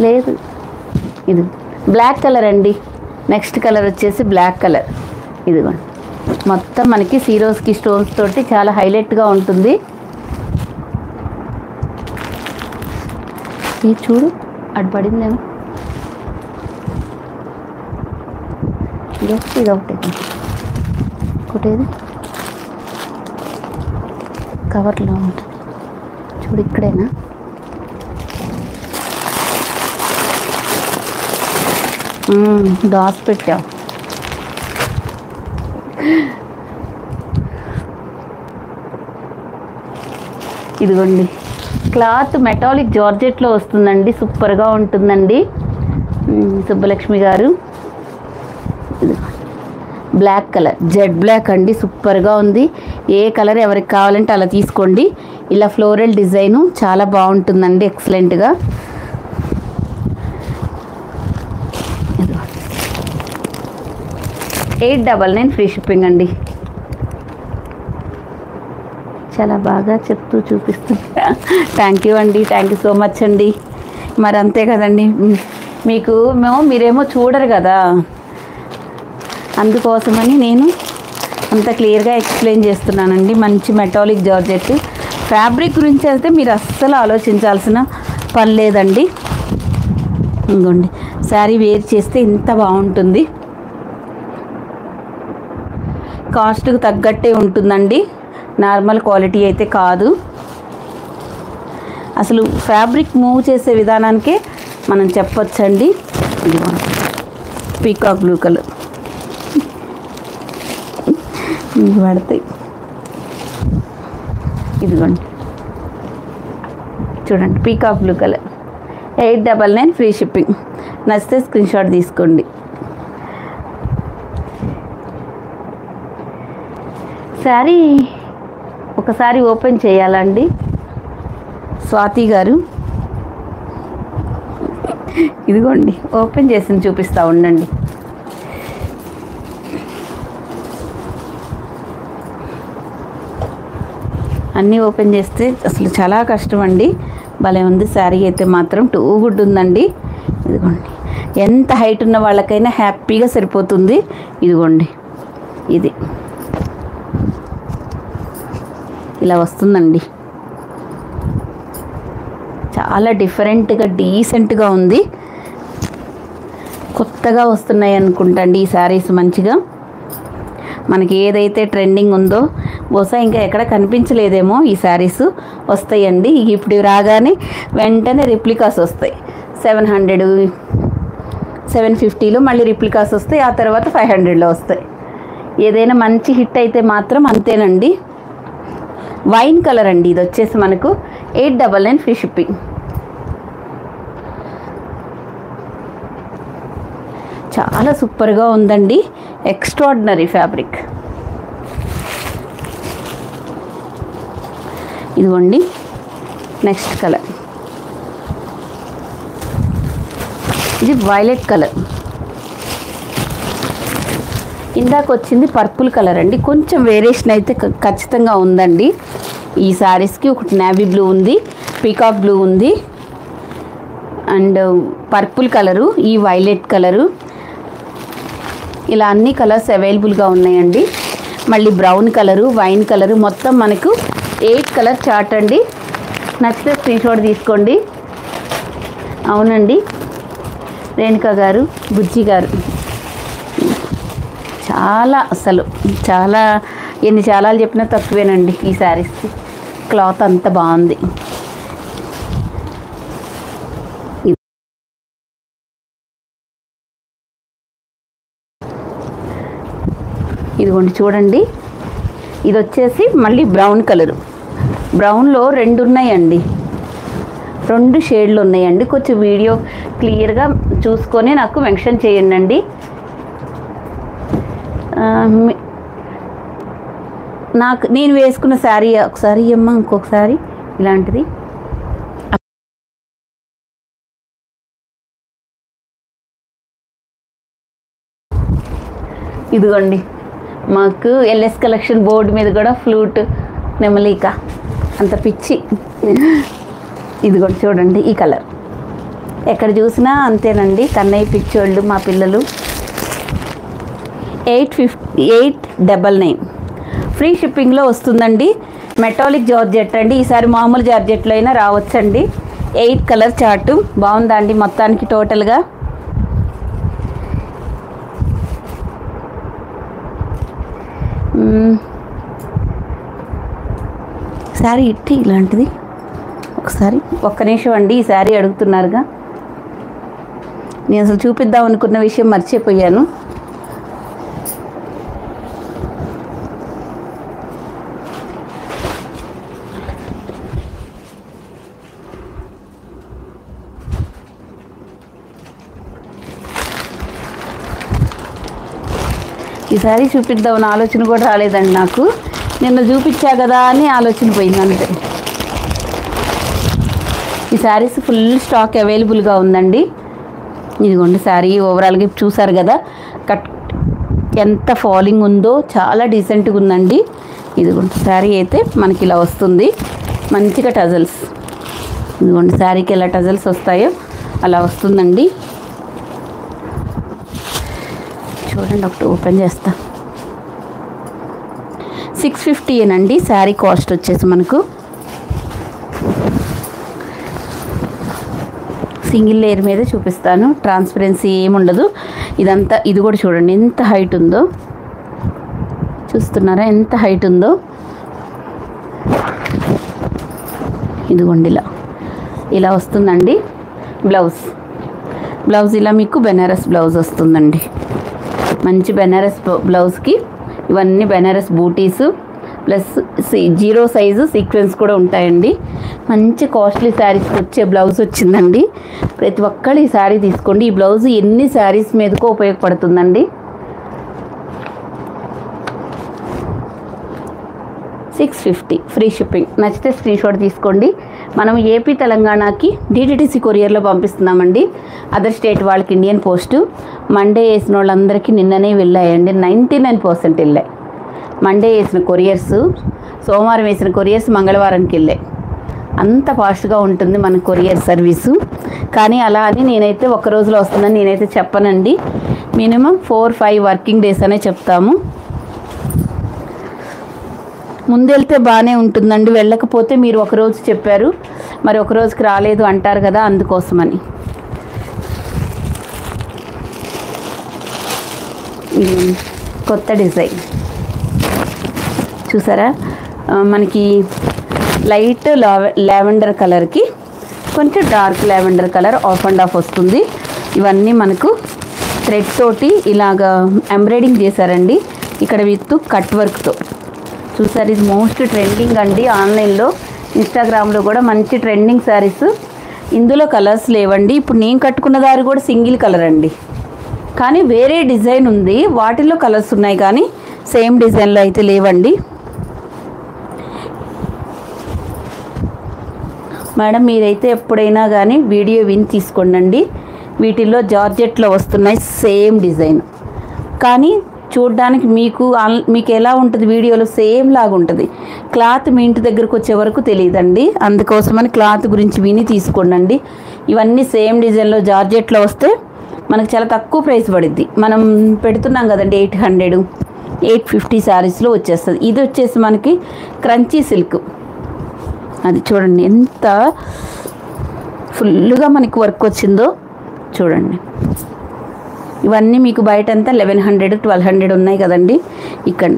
లేదు, ఇది బ్లాక్ కలర్ అండి. నెక్స్ట్ కలర్ వచ్చేసి బ్లాక్ కలర్. ఇదిగోండి, మొత్తం మనకి సీరోస్కి స్టోన్స్ తోటి చాలా హైలైట్గా ఉంటుంది. ఇది చూడు, అటు పడిందేమో. జస్ట్ ఇది ఒకటి ఒకటేది కవర్లో ఉంటుంది చూడు, ఇక్కడేనా? దాచి పెట్టావు. ఇదిగోండి, క్లాత్ మెటాలిక్ జార్జెట్లో వస్తుందండి, సూపర్గా ఉంటుందండి. సుబ్బలక్ష్మి గారు, బ్లాక్ కలర్, జెడ్ బ్లాక్ అండి, సూపర్గా ఉంది. ఏ కలర్ ఎవరికి కావాలంటే అలా తీసుకోండి. ఇలా ఫ్లోరల్ డిజైను చాలా బాగుంటుందండి, ఎక్సలెంట్గా. 899 ఫ్రీ షిప్పింగ్ అండి. చాలా బాగా చెప్తూ చూపిస్తున్నా. థ్యాంక్ యూ అండి, థ్యాంక్ యూ సో మచ్ అండి. మరి అంతే కదండి, మీరేమో చూడరు కదా, అందుకోసమని నేను అంత క్లియర్గా ఎక్స్ప్లెయిన్ చేస్తున్నానండి. మంచి మెటాలిక్ జార్జెట్ ఫ్యాబ్రిక్ గురించి అయితే మీరు అస్సలు ఆలోచించాల్సిన పని లేదండి. ఇంకోండి, శారీ వేర్ చేస్తే ఇంత బాగుంటుంది. కాస్ట్కి తగ్గట్టే ఉంటుందండి, నార్మల్ క్వాలిటీ అయితే కాదు. అసలు ఫ్యాబ్రిక్ మూవ్ చేసే విధానానికే మనం చెప్పొచ్చండి. ఇది పీకాక్ బ్లూ కలర్ పడతాయి. ఇదిగోండి చూడండి, peacock blue colour, 899 free shipping. నచ్చితే స్క్రీన్ షాట్ తీసుకోండి. శారీ ఒకసారి ఓపెన్ చేయాలండి. స్వాతి గారు, ఇదిగోండి ఓపెన్ చేసి చూపిస్తూ ఉండండి. అన్నీ ఓపెన్ చేస్తే అసలు చాలా కష్టం అండి. భలే ఉంది శారీ అయితే మాత్రం, టూ గుడ్ ఉందండి. ఇదిగోండి, ఎంత హైట్ ఉన్న వాళ్ళకైనా హ్యాపీగా సరిపోతుంది. ఇదిగోండి, ఇది ఇలా వస్తుందండి. చాలా డిఫరెంట్గా డీసెంట్గా ఉంది. కొత్తగా వస్తున్నాయి అనుకుంటండి ఈ శారీస్. మంచిగా మనకి ఏదైతే ట్రెండింగ్ ఉందో బహుశా ఇంకా ఎక్కడ కనిపించలేదేమో ఈ శారీస్ వస్తాయండి. ఇప్పుడు రాగానే వెంటనే రిప్లికాస్ వస్తాయి. 700, 750లో మళ్ళీ రిప్లికాస్ వస్తాయి. ఆ తర్వాత 500లో వస్తాయి. ఏదైనా మంచి హిట్ అయితే మాత్రం అంతేనండి. వైన్ కలర్ అండి, ఇది వచ్చేసి మనకు 899 ఫ్రీ షిప్పింగ్. చాలా సూపర్గా ఉందండి, ఎక్స్ట్రాడినరీ ఫ్యాబ్రిక్. ఇదిగోండి నెక్స్ట్ కలర్, ఇది వైలెట్ కలర్. ఇందాక వచ్చింది పర్పుల్ కలర్ అండి, కొంచెం వేరియేషన్ అయితే ఖచ్చితంగా ఉందండి. ఈ శారీస్కి ఒకటి నేవీ బ్లూ ఉంది, పీకాక్ బ్లూ ఉంది, అండ్ పర్పుల్ కలరు, ఈ వైలెట్ కలరు, ఇలా అన్ని కలర్స్ అవైలబుల్గా ఉన్నాయండి. మళ్ళీ బ్రౌన్ కలరు, వైన్ కలరు, మొత్తం మనకు 8 కలర్ చార్ట్ అండి. నచ్చితే స్క్రీన్ షాట్ తీసుకోండి. అవునండి, రేణుకా గారు, బుజ్జి గారు, చాలా అసలు చాలా ఎన్ని చాలాలు చెప్పినా తక్కువేనండి. ఈ శారీస్ క్లాత్ అంత బాగుంది. ఇదిగోండి చూడండి, ఇది వచ్చేసి మళ్ళీ బ్రౌన్ కలరు. బ్రౌన్లో 2 ఉన్నాయండి, 2 షేడ్లు ఉన్నాయండి. కొంచెం వీడియో క్లియర్గా చూసుకొని నాకు మెన్షన్ చేయండి. నేను వేసుకున్న శారీ ఒకసారి అమ్మ, ఇంకొకసారి ఇలాంటిది ఇదిగోండి మాకు ఎల్ఎస్ కలెక్షన్ బోర్డు మీద కూడా ఫ్లూట్ నెమలిక అంత పిచ్చి. ఇదిగోండి చూడండి ఈ కలర్, ఎక్కడ చూసినా అంతేనండి. కన్నయ్య పిచ్చోళ్ళు మా పిల్లలు. 899 ఫ్రీ షిప్పింగ్లో వస్తుందండి. మెటాలిక్ జార్జెట్ అండి. ఈసారి మామూలు జార్జెట్లో అయినా రావచ్చండి. 8 కలర్ చార్టు బాగుందా అండి మొత్తానికి టోటల్గా. శారీ ఇట్టి ఇలాంటిది ఒకసారి ఒక్క నిమిషం అండి. ఈ శారీ అడుగుతున్నారుగా, నేను అసలు చూపిద్దాం అనుకున్న విషయం మర్చిపోయాను. ఈ శారీ చూపిద్దామని ఆలోచన కూడా రాలేదండి నాకు. నిన్న చూపించా కదా అని ఆలోచన పోయింది అంతే. ఈ శారీస్ ఫుల్ స్టాక్ అవైలబుల్గా ఉందండి. ఇదిగోండి శారీ ఓవరాల్గా చూసారు కదా, కట్ ఎంత ఫాలింగ్ ఉందో, చాలా డీసెంట్గా ఉందండి. ఇదిగోండి శారీ అయితే మనకి ఇలా వస్తుంది, మంచిగా టజల్స్. ఇదిగోండి శారీకి ఎలా టజల్స్ వస్తాయో అలా వస్తుందండి. చూడండి ఒకటి ఓపెన్ చేస్తా. 650 ఏనండి శారీ కాస్ట్ వచ్చేసి మనకు. సింగిల్ లేయర్ మీద చూపిస్తాను, ట్రాన్స్పరెన్సీ ఏముండదు. ఇదంతా ఇది కూడా చూడండి ఎంత హైట్ ఉందో, చూస్తున్నారా ఎంత హైట్ ఉందో. ఇదిగోండి ఇలా వస్తుందండి. బ్లౌజ్ ఇలా మీకు బెనారస్ బ్లౌజ్ వస్తుందండి. మంచి బెనారస్ బ్లౌజ్కి ఇవన్నీ బెనారస్ బూటీస్ ప్లస్ 0 సైజు సీక్వెన్స్ కూడా ఉంటాయండి. మంచి కాస్ట్లీ శారీస్కి వచ్చే బ్లౌజ్ వచ్చిందండి. ప్రతి ఒక్కళ్ళు ఈ శారీ తీసుకోండి. ఈ బ్లౌజ్ ఎన్ని శారీస్ మీదకో ఉపయోగపడుతుందండి. 650 ఫ్రీ షిప్పింగ్. నచ్చితే స్క్రీన్షాట్ తీసుకోండి. మనం ఏపీ తెలంగాణకి డిటిడిసి కొరియర్లో పంపిస్తున్నామండి. అదర్ స్టేట్ వాళ్ళకి ఇండియన్ పోస్టు. మండే వేసిన వాళ్ళందరికీ నిన్ననే వెళ్ళాయండి, 99% వెళ్ళాయి. మండే వేసిన కొరియర్స్, సోమవారం వేసిన కొరియర్స్ మంగళవారానికి వెళ్ళాయి. అంత ఫాస్ట్గా ఉంటుంది మన కొరియర్ సర్వీసు. కానీ అలా అని నేనైతే ఒక రోజులో వస్తుందని నేనైతే చెప్పనండి. మినిమం 4-5 వర్కింగ్ డేస్ అనే చెప్తాము. ముందెళ్తే బాగానే ఉంటుందండి, వెళ్ళకపోతే మీరు ఒకరోజు చెప్పారు మరి ఒక రోజుకి రాలేదు అంటారు కదా, అందుకోసమని. కొత్త డిజైన్ చూసారా, మనకి లైట్ లావెండర్ కలర్కి కొంచెం dark lavender colour of and of వస్తుంది. ఇవన్నీ మనకు థ్రెడ్ తోటి ఇలాగా ఎంబ్రాయిడింగ్ చేశారండి, ఇక్కడ విత్ కట్ వర్క్తో. చూసారు, ఇది మోస్ట్ ట్రెండింగ్ అండి ఆన్లైన్లో, ఇన్స్టాగ్రామ్లో కూడా మంచి ట్రెండింగ్ శారీస్. ఇందులో కలర్స్ లేవండి. ఇప్పుడు నేను కట్టుకున్న దారి కూడా సింగిల్ కలర్ అండి, కానీ వేరే డిజైన్ ఉంది. వాటిల్లో కలర్స్ ఉన్నాయి కానీ సేమ్ డిజైన్లో అయితే లేవండి. మేడం మీరైతే ఎప్పుడైనా కానీ వీడియో విని తీసుకోండి. వీటిల్లో జార్జెట్లో వస్తున్నాయి సేమ్ డిజైన్, కానీ చూడడానికి మీకు ఎలా ఉంటుంది వీడియోలో సేమ్ లాగా ఉంటుంది. క్లాత్ మీ ఇంటి దగ్గరకు వచ్చే వరకు తెలియదండి, అందుకోసమని క్లాత్ గురించి విని తీసుకోండి. ఇవన్నీ సేమ్ డిజైన్లో జార్జెట్లో వస్తే మనకు చాలా తక్కువ ప్రైస్ పడుద్ది. మనం పెడుతున్నాం కదండి 800, 850 శారీస్లో వచ్చేస్తుంది. ఇది వచ్చేసి మనకి క్రంచీ సిల్క్. అది చూడండి ఎంత ఫుల్గా మనకి వర్క్ వచ్చిందో చూడండి. ఇవన్నీ మీకు బయట అంతా 1100, 1200 ఉన్నాయి కదండి. ఇక్కడ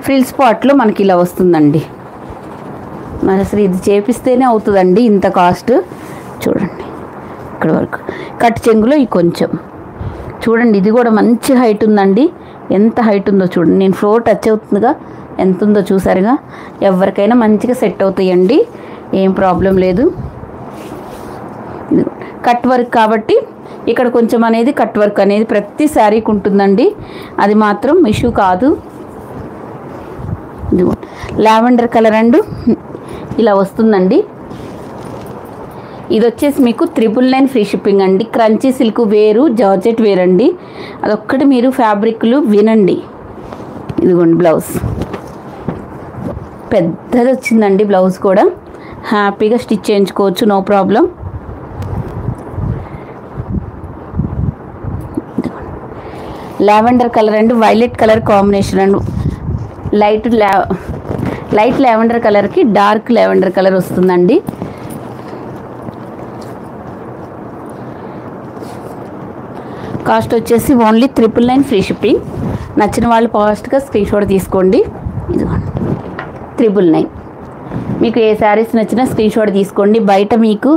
ఫ్రిల్ స్పాట్లో మనకి ఇలా వస్తుందండి. మరి అసలు ఇది చేపిస్తేనే అవుతుందండి ఇంత కాస్ట్. చూడండి ఇక్కడ వరకు కట్ చెంగులో ఈ కొంచెం చూడండి, ఇది కూడా మంచి హైట్ ఉందండి. ఎంత హైట్ ఉందో చూడండి, నేను ఫ్లోర్ టచ్ అవుతుందిగా, ఎంత ఉందో చూసారుగా. ఎవరికైనా మంచిగా సెట్ అవుతాయండి, ఏం ప్రాబ్లం లేదు. కట్ వర్క్ కాబట్టి ఇక్కడ కొంచెం అనేది కట్ వర్క్ అనేది ప్రతి శారీకి ఉంటుందండి, అది మాత్రం ఇష్యూ కాదు. లావెండర్ కలర్ అండ్ ఇలా వస్తుందండి. ఇది వచ్చేసి మీకు 999 ఫ్రీ షిప్పింగ్ అండి. క్రంచీ సిల్క్ వేరు, జార్జెట్ వేరండి. అదొక్కటి మీరు ఫ్యాబ్రిక్లు వినండి. ఇదిగోండి బ్లౌజ్ పెద్దది వచ్చిందండి. బ్లౌజ్ కూడా హ్యాపీగా స్టిచ్ చేయించుకోవచ్చు, నో ప్రాబ్లం. లావెండర్ కలర్ అండి, వైలెట్ కలర్ కాంబినేషన్ అండి. లైట్ లావెండర్ కలర్కి డార్క్ లావెండర్ కలర్ వస్తుందండి. కాస్ట్ వచ్చేసి ఓన్లీ 999 ఫ్రీ షిప్పింగ్. నచ్చిన వాళ్ళు ఫాస్ట్గా స్క్రీన్ షాట్ తీసుకోండి. ఇదిగోండి 999. మీకు ఏ శారీస్ నచ్చినా స్క్రీన్ షాట్ తీసుకోండి. బయట మీకు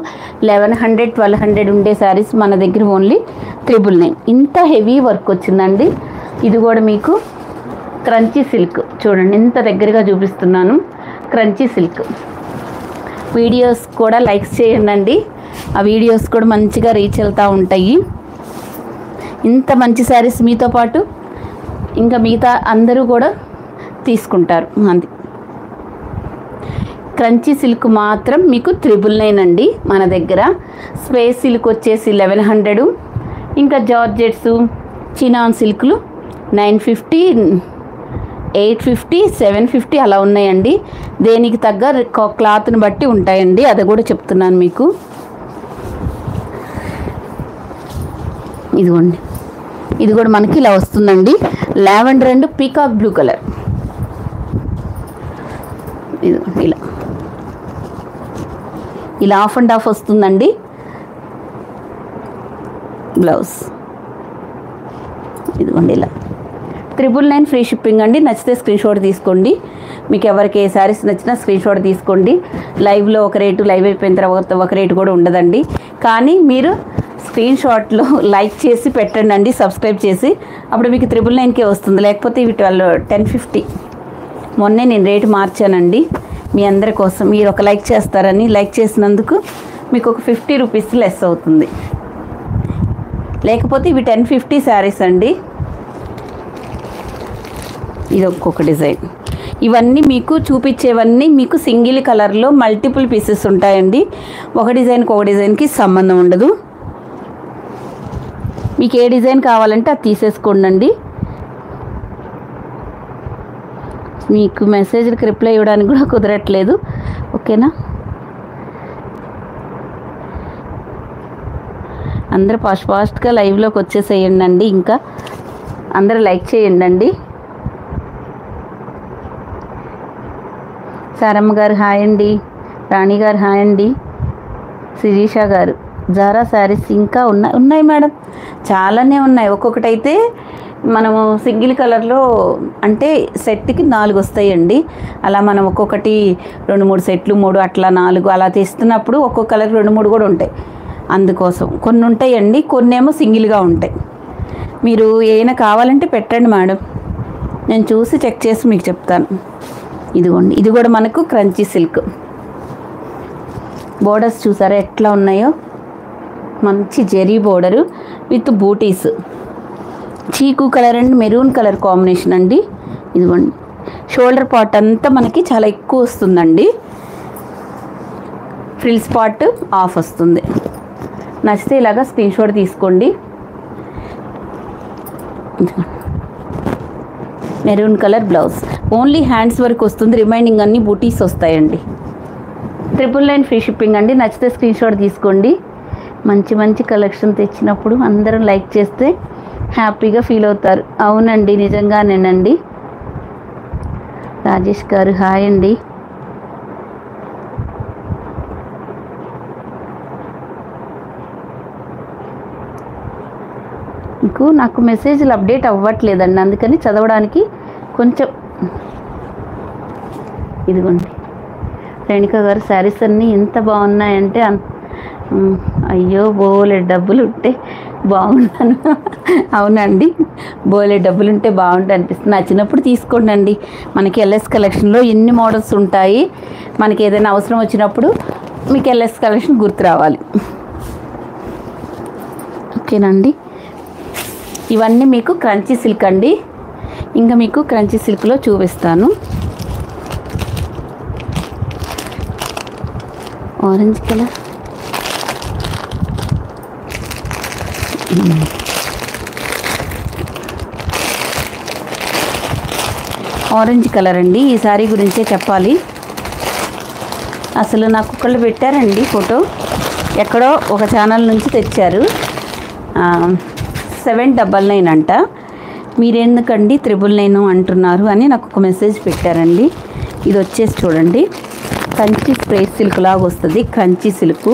1100 1200 ఉండే శారీస్ మన దగ్గర ఓన్లీ 999. ఇంత హెవీ వర్క్ వచ్చిందండి. ఇది కూడా మీకు క్రంచీ సిల్క్ చూడండి, ఇంత దగ్గరగా చూపిస్తున్నాను. క్రంచీ సిల్క్ వీడియోస్ కూడా లైక్స్ చేయండి. ఆ వీడియోస్ కూడా మంచిగా రీచ్ అవుతూ ఉంటాయి. ఇంత మంచి శారీస్ మీతో పాటు ఇంకా మిగతా అందరూ కూడా తీసుకుంటారు. అది క్రంచీ సిల్క్ మాత్రం మీకు 999 అండి మన దగ్గర. స్పేస్ సిల్క్ వచ్చేసి 1100, ఇంకా జార్జెట్స్ చినాన్ సిల్క్లు 950, 850, 750 అలా ఉన్నాయండి. దేనికి తగ్గ క్లాత్ని బట్టి ఉంటాయండి, అది కూడా చెప్తున్నాను మీకు. ఇదిగోండి, ఇది కూడా మనకి ఇలా వస్తుందండి. Lavender and peacock blue colour. ఇదిగోండి ఇలా ఆఫ్ అండ్ ఆఫ్ వస్తుందండి బ్లౌజ్. ఇదిగోండి ఇలా 999 ఫ్రీ షిప్పింగ్ అండి. నచ్చితే స్క్రీన్ షాట్ తీసుకోండి. మీకు ఎవరికి ఏ శారీస్ నచ్చినా స్క్రీన్ షాట్ తీసుకోండి. లైవ్లో ఒక రేటు, లైవ్ అయిపోయిన తర్వాత ఒక రేటు కూడా ఉండదండి. కానీ మీరు స్క్రీన్ షాట్లో లైక్ చేసి పెట్టండి, సబ్స్క్రైబ్ చేసి. అప్పుడు మీకు 999కే వస్తుంది. లేకపోతే ఇవి 1050. మొన్నే నేను రేటు మార్చానండి మీ అందరి కోసం. మీరు ఒక లైక్ చేస్తారని, లైక్ చేసినందుకు మీకు ఒక 50 రూపీస్ లెస్ అవుతుంది. లేకపోతే ఇవి 1050 శారీస్ అండి. ఇది ఒక్కొక్క డిజైన్. ఇవన్నీ మీకు చూపించేవన్నీ మీకు సింగిల్ కలర్లో మల్టిపుల్ పీసెస్ ఉంటాయండి. ఒక డిజైన్కి ఒక డిజైన్కి సంబంధం ఉండదు. మీకు ఏ డిజైన్ కావాలంటే అది తీసేసుకోండి. మీకు మెసేజ్కి రిప్లై ఇవ్వడానికి కూడా కుదరట్లేదు, ఓకేనా? అందరూ ఫాస్ట్గా లైవ్లోకి వచ్చేసేయండి. ఇంకా అందరూ లైక్ చేయండి. సారమ్మ గారు హాయ్ అండి, రాణి గారు హాయ్ అండి, శిరీష గారు. జారా శారీస్ ఇంకా ఉన్నాయి మేడం, చాలానే ఉన్నాయి. ఒక్కొక్కటైతే మనము సింగిల్ కలర్లో అంటే సెట్కి 4 వస్తాయండి. అలా మనం ఒక్కొక్కటి 2-3 సెట్లు, 3 అట్లా 4 అలా తీస్తున్నప్పుడు ఒక్కొక్క కలర్ 2-3 కూడా ఉంటాయి. అందుకోసం కొన్ని ఉంటాయండి, కొన్ని ఏమో సింగిల్గా ఉంటాయి. మీరు ఏమైనా కావాలంటే పెట్టండి మేడం, నేను చూసి చెక్ చేసి మీకు చెప్తాను. ఇదిగోండి, ఇది కూడా మనకు క్రంచీ సిల్క్. బోర్డర్స్ చూసారా ఎట్లా ఉన్నాయో, మంచి జెరీ బోర్డరు విత్ బూటీస్. చీకు colour and maroon colour combination అండి. ఇదిగోండి, షోల్డర్ పార్ట్ అంతా మనకి చాలా ఎక్కువ వస్తుందండి. ఫ్రిల్స్ పార్ట్ ఆఫ్ వస్తుంది. నచ్చితే ఇలాగా స్క్రీన్ షాట్ తీసుకోండి. Maroon colour blouse, only hands వరకు వస్తుంది, రిమైనింగ్ అన్ని బూటీస్ వస్తాయండి. 999 ఫ్రీ షిప్పింగ్ అండి. నచ్చితే స్క్రీన్ షాట్ తీసుకోండి. మంచి కలెక్షన్ తెచ్చినప్పుడు అందరూ లైక్ చేస్తే హ్యాపీగా ఫీల్ అవుతారు. అవునండి, నిజంగానేనండి. రాజేష్ గారు హాయ్ అండి. నాకు మెసేజ్లు అప్డేట్ అవ్వట్లేదండి, అందుకని చదవడానికి కొంచెం. ఇదిగోండి, రేణుక గారు శారీస్ అన్నీ ఎంత బాగున్నాయంటే అయ్యో బోలే డబ్బులు ఉంటే బాగుంటాను. అవునండి, బోలే డబ్బులు ఉంటే బాగుంటుంది అనిపిస్తుంది. నచ్చినప్పుడు తీసుకోండి. మనకి ఎల్ఎస్ కలెక్షన్లో ఎన్ని మోడల్స్ ఉంటాయి. మనకి ఏదైనా అవసరం వచ్చినప్పుడు మీకు ఎల్ఎస్ కలెక్షన్ గుర్తు రావాలి, ఓకేనండి. ఇవన్నీ మీకు క్రంచీ సిల్క్ అండి. ఇంకా మీకు క్రంచీ సిల్క్లో చూపిస్తాను. ఆరెంజ్ కలర్, ఆరెంజ్ కలర్ అండి. ఈ శారీ గురించే చెప్పాలి. అసలు నాకు ఒకళ్ళు పెట్టారండి ఫోటో, ఎక్కడో ఒక ఛానల్ నుంచి తెచ్చారు. 799 అంట. మీరెందుకండి 999 అంటున్నారు అని నాకు ఒక మెసేజ్ పెట్టారండి. ఇది వచ్చేసి చూడండి, కంచి స్ప్రే సిల్క్ లాగా వస్తుంది. కంచి సిల్క్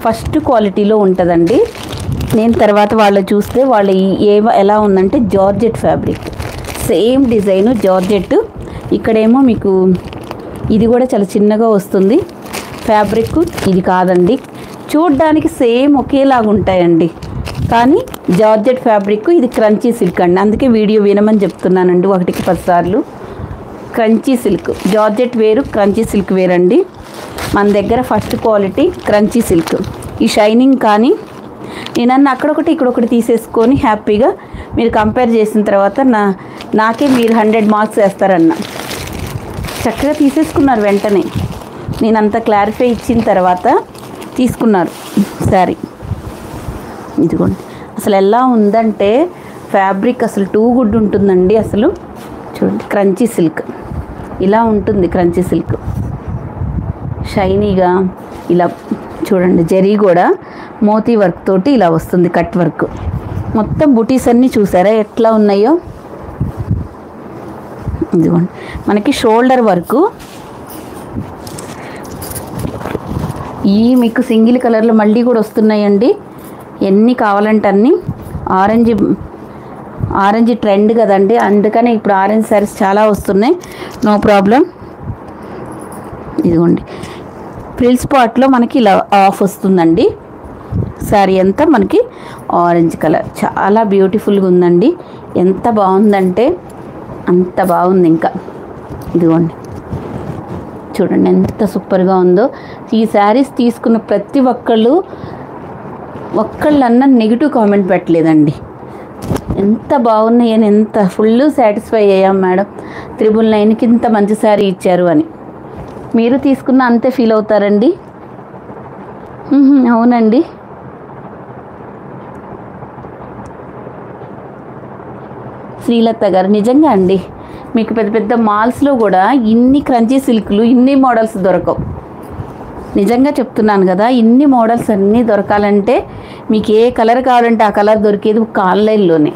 ఫస్ట్ క్వాలిటీలో ఉంటుందండి. నేను తర్వాత వాళ్ళు చూస్తే వాళ్ళు ఎలా ఉందంటే georgette fabric, same design georgette. ఇక్కడేమో మీకు ఇది కూడా చాలా చిన్నగా వస్తుంది ఫ్యాబ్రిక్. ఇది కాదండి, చూడ్డానికి సేమ్ ఒకేలాగా ఉంటాయండి, కానీ జార్జెట్ ఫ్యాబ్రిక్. ఇది క్రంచీ సిల్క్ అండి, అందుకే వీడియో వినమని చెప్తున్నానండి 1కి 10 సార్లు. క్రంచీ సిల్క్, జార్జెట్ వేరు, క్రంచీ సిల్క్ వేరండి. మన దగ్గర ఫస్ట్ క్వాలిటీ క్రంచీ సిల్క్. ఈ షైనింగ్ కానీ నేనన్నా అక్కడొకటి ఇక్కడొకటి తీసేసుకొని హ్యాపీగా మీరు కంపేర్ చేసిన తర్వాత నాకే మీరు 100 మార్క్స్ వేస్తారన్న. చక్కగా తీసేసుకున్నారు వెంటనే. నేను అంత క్లారిఫై ఇచ్చిన తర్వాత తీసుకున్నారు శారీ. ఇదిగోండి, అసలు ఎలా ఉందంటే ఫ్యాబ్రిక్ అసలు టూ గుడ్ ఉంటుందండి. అసలు చూడండి, క్రంచీ సిల్క్ ఇలా ఉంటుంది. క్రంచీ సిల్క్ షైనీగా ఇలా చూడండి. జరీ కూడా మోతీ వర్క్ తోటి ఇలా వస్తుంది, కట్ వర్క్. మొత్తం బుటీస్ అన్నీ చూసారా ఎట్లా ఉన్నాయో. ఇదిగోండి, మనకి షోల్డర్ వర్క్. ఈ మీకు సింగిల్ కలర్లో మళ్ళీ కూడా వస్తున్నాయండి. ఎన్ని కావాలంటే అన్నీ. ఆరెంజ్ ట్రెండ్ కదండి, అందుకనే ఇప్పుడు ఆరెంజ్ శారీస్ చాలా వస్తున్నాయి. No problem. ఇదిగోండి, ఫ్రిల్ స్పాట్లో మనకి ఇలా ఆఫ్ వస్తుందండి. శారీ అంతా మనకి ఆరెంజ్ కలర్, చాలా బ్యూటిఫుల్గా ఉందండి. ఎంత బాగుందంటే అంత బాగుంది. ఇంకా ఇదిగోండి చూడండి ఎంత సూపర్గా ఉందో. ఈ శారీస్ తీసుకున్న ప్రతి ఒక్కళ్ళన్నా నెగిటివ్ కామెంట్ పెట్టలేదండి. ఎంత బాగున్నాయని, ఎంత ఫుల్ సాటిస్ఫై అయ్యాం మేడం, 999కి ఇంత మంచి శారీ ఇచ్చారు అని. మీరు తీసుకున్న అంతే ఫీల్ అవుతారండి. అవునండి. శ్రీలత గారు, నిజంగా అండి, మీకు పెద్ద పెద్ద మాల్స్లో కూడా ఇన్ని క్రంచీ సిల్క్లు, ఇన్ని మోడల్స్ దొరకవు. నిజంగా చెప్తున్నాను కదా, ఇన్ని మోడల్స్ అన్నీ దొరకాలంటే మీకు ఏ కలర్ కావాలంటే ఆ కలర్ దొరికేది ఒక ఆన్లైన్లోనే.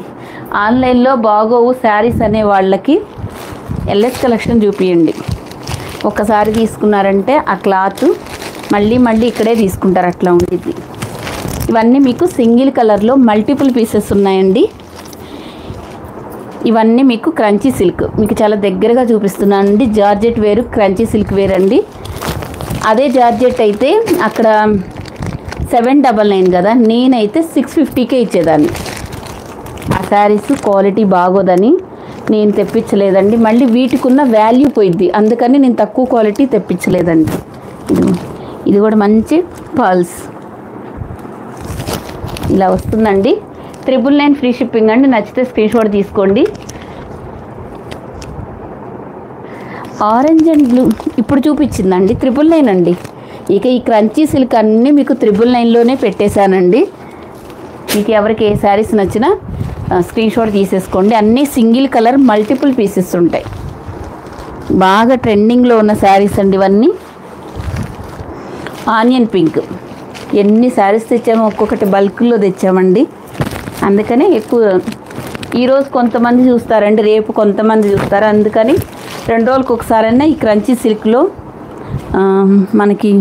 ఆన్లైన్లో బాగోవు శారీస్ అనే వాళ్ళకి ఎల్ఎస్ కలెక్షన్ చూపించండి. ఒకసారి తీసుకున్నారంటే ఆ క్లాత్ మళ్ళీ ఇక్కడే తీసుకుంటారు, అట్లా ఉంటుంది. ఇవన్నీ మీకు సింగిల్ కలర్లో మల్టిపుల్ పీసెస్ ఉన్నాయండి. ఇవన్నీ మీకు క్రంచీ సిల్క్, మీకు చాలా దగ్గరగా చూపిస్తున్నానండి. జార్జెట్ వేరు, క్రంచీ సిల్క్ వేరండి. అదే జార్జెట్ అయితే అక్కడ 799 కదా, నేనైతే 650కే ఇచ్చేదాన్ని. ఆ శారీస్ క్వాలిటీ బాగోదని నేను తెప్పించలేదండి. మళ్ళీ వీటికున్న వాల్యూ పోయిద్ది, అందుకని నేను తక్కువ క్వాలిటీ తెప్పించలేదండి. ఇది కూడా మంచి పర్ల్స్ ఇలా వస్తుందండి. 999 ఫ్రీ షిప్పింగ్ అండి. నచ్చితే స్క్రీన్ షాట్ తీసుకోండి. ఆరెంజ్ అండ్ బ్లూ ఇప్పుడు చూపించిందండి 999 అండి. ఇక ఈ క్రంచీ సిల్క్ అన్నీ మీకు 999లోనే పెట్టేశానండి. మీకు ఎవరికి ఏ శారీస్ నచ్చినా స్క్రీన్ షాట్ తీసేసుకోండి. అన్నీ సింగిల్ కలర్ మల్టిపుల్ పీసెస్ ఉంటాయి. బాగా ట్రెండింగ్లో ఉన్న శారీస్ అండి ఇవన్నీ. ఆనియన్ పింక్ ఎన్ని శారీస్ తెచ్చామో, ఒక్కొక్కటి బల్క్లో తెచ్చామండి. అందుకనే ఎక్కువ ఈరోజు కొంతమంది చూస్తారండి, రేపు కొంతమంది చూస్తారు. అందుకని 2 రోజులకు ఒకసారైనా ఈ క్రంచీ సిల్క్లో మనకి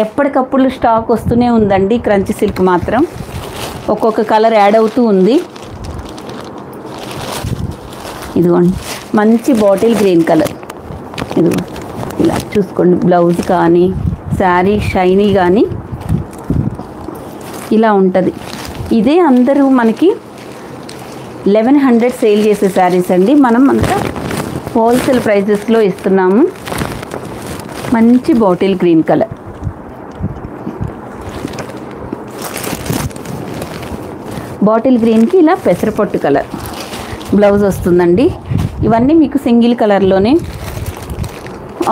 ఎప్పటికప్పుడు స్టాక్ వస్తూనే ఉందండి. క్రంచీ సిల్క్ మాత్రం ఒక్కొక్క కలర్ యాడ్ అవుతూ ఉంది. ఇదిగోండి మంచి బాటిల్ గ్రీన్ కలర్. ఇదిగో ఇలా చూసుకోండి, బ్లౌజ్ కానీ శారీ షైనీ కానీ ఇలా ఉంటుంది. ఇదే అందరూ మనకి 1100 సేల్ చేసే శారీస్ అండి. మనం అంతా హోల్సేల్ ప్రైజెస్లో ఇస్తున్నాము. మంచి బాటిల్ గ్రీన్ కలర్, బాటిల్ గ్రీన్కి ఇలా పెసరపొట్టు కలర్ బ్లౌజ్ వస్తుందండి. ఇవన్నీ మీకు సింగిల్ కలర్లోనే.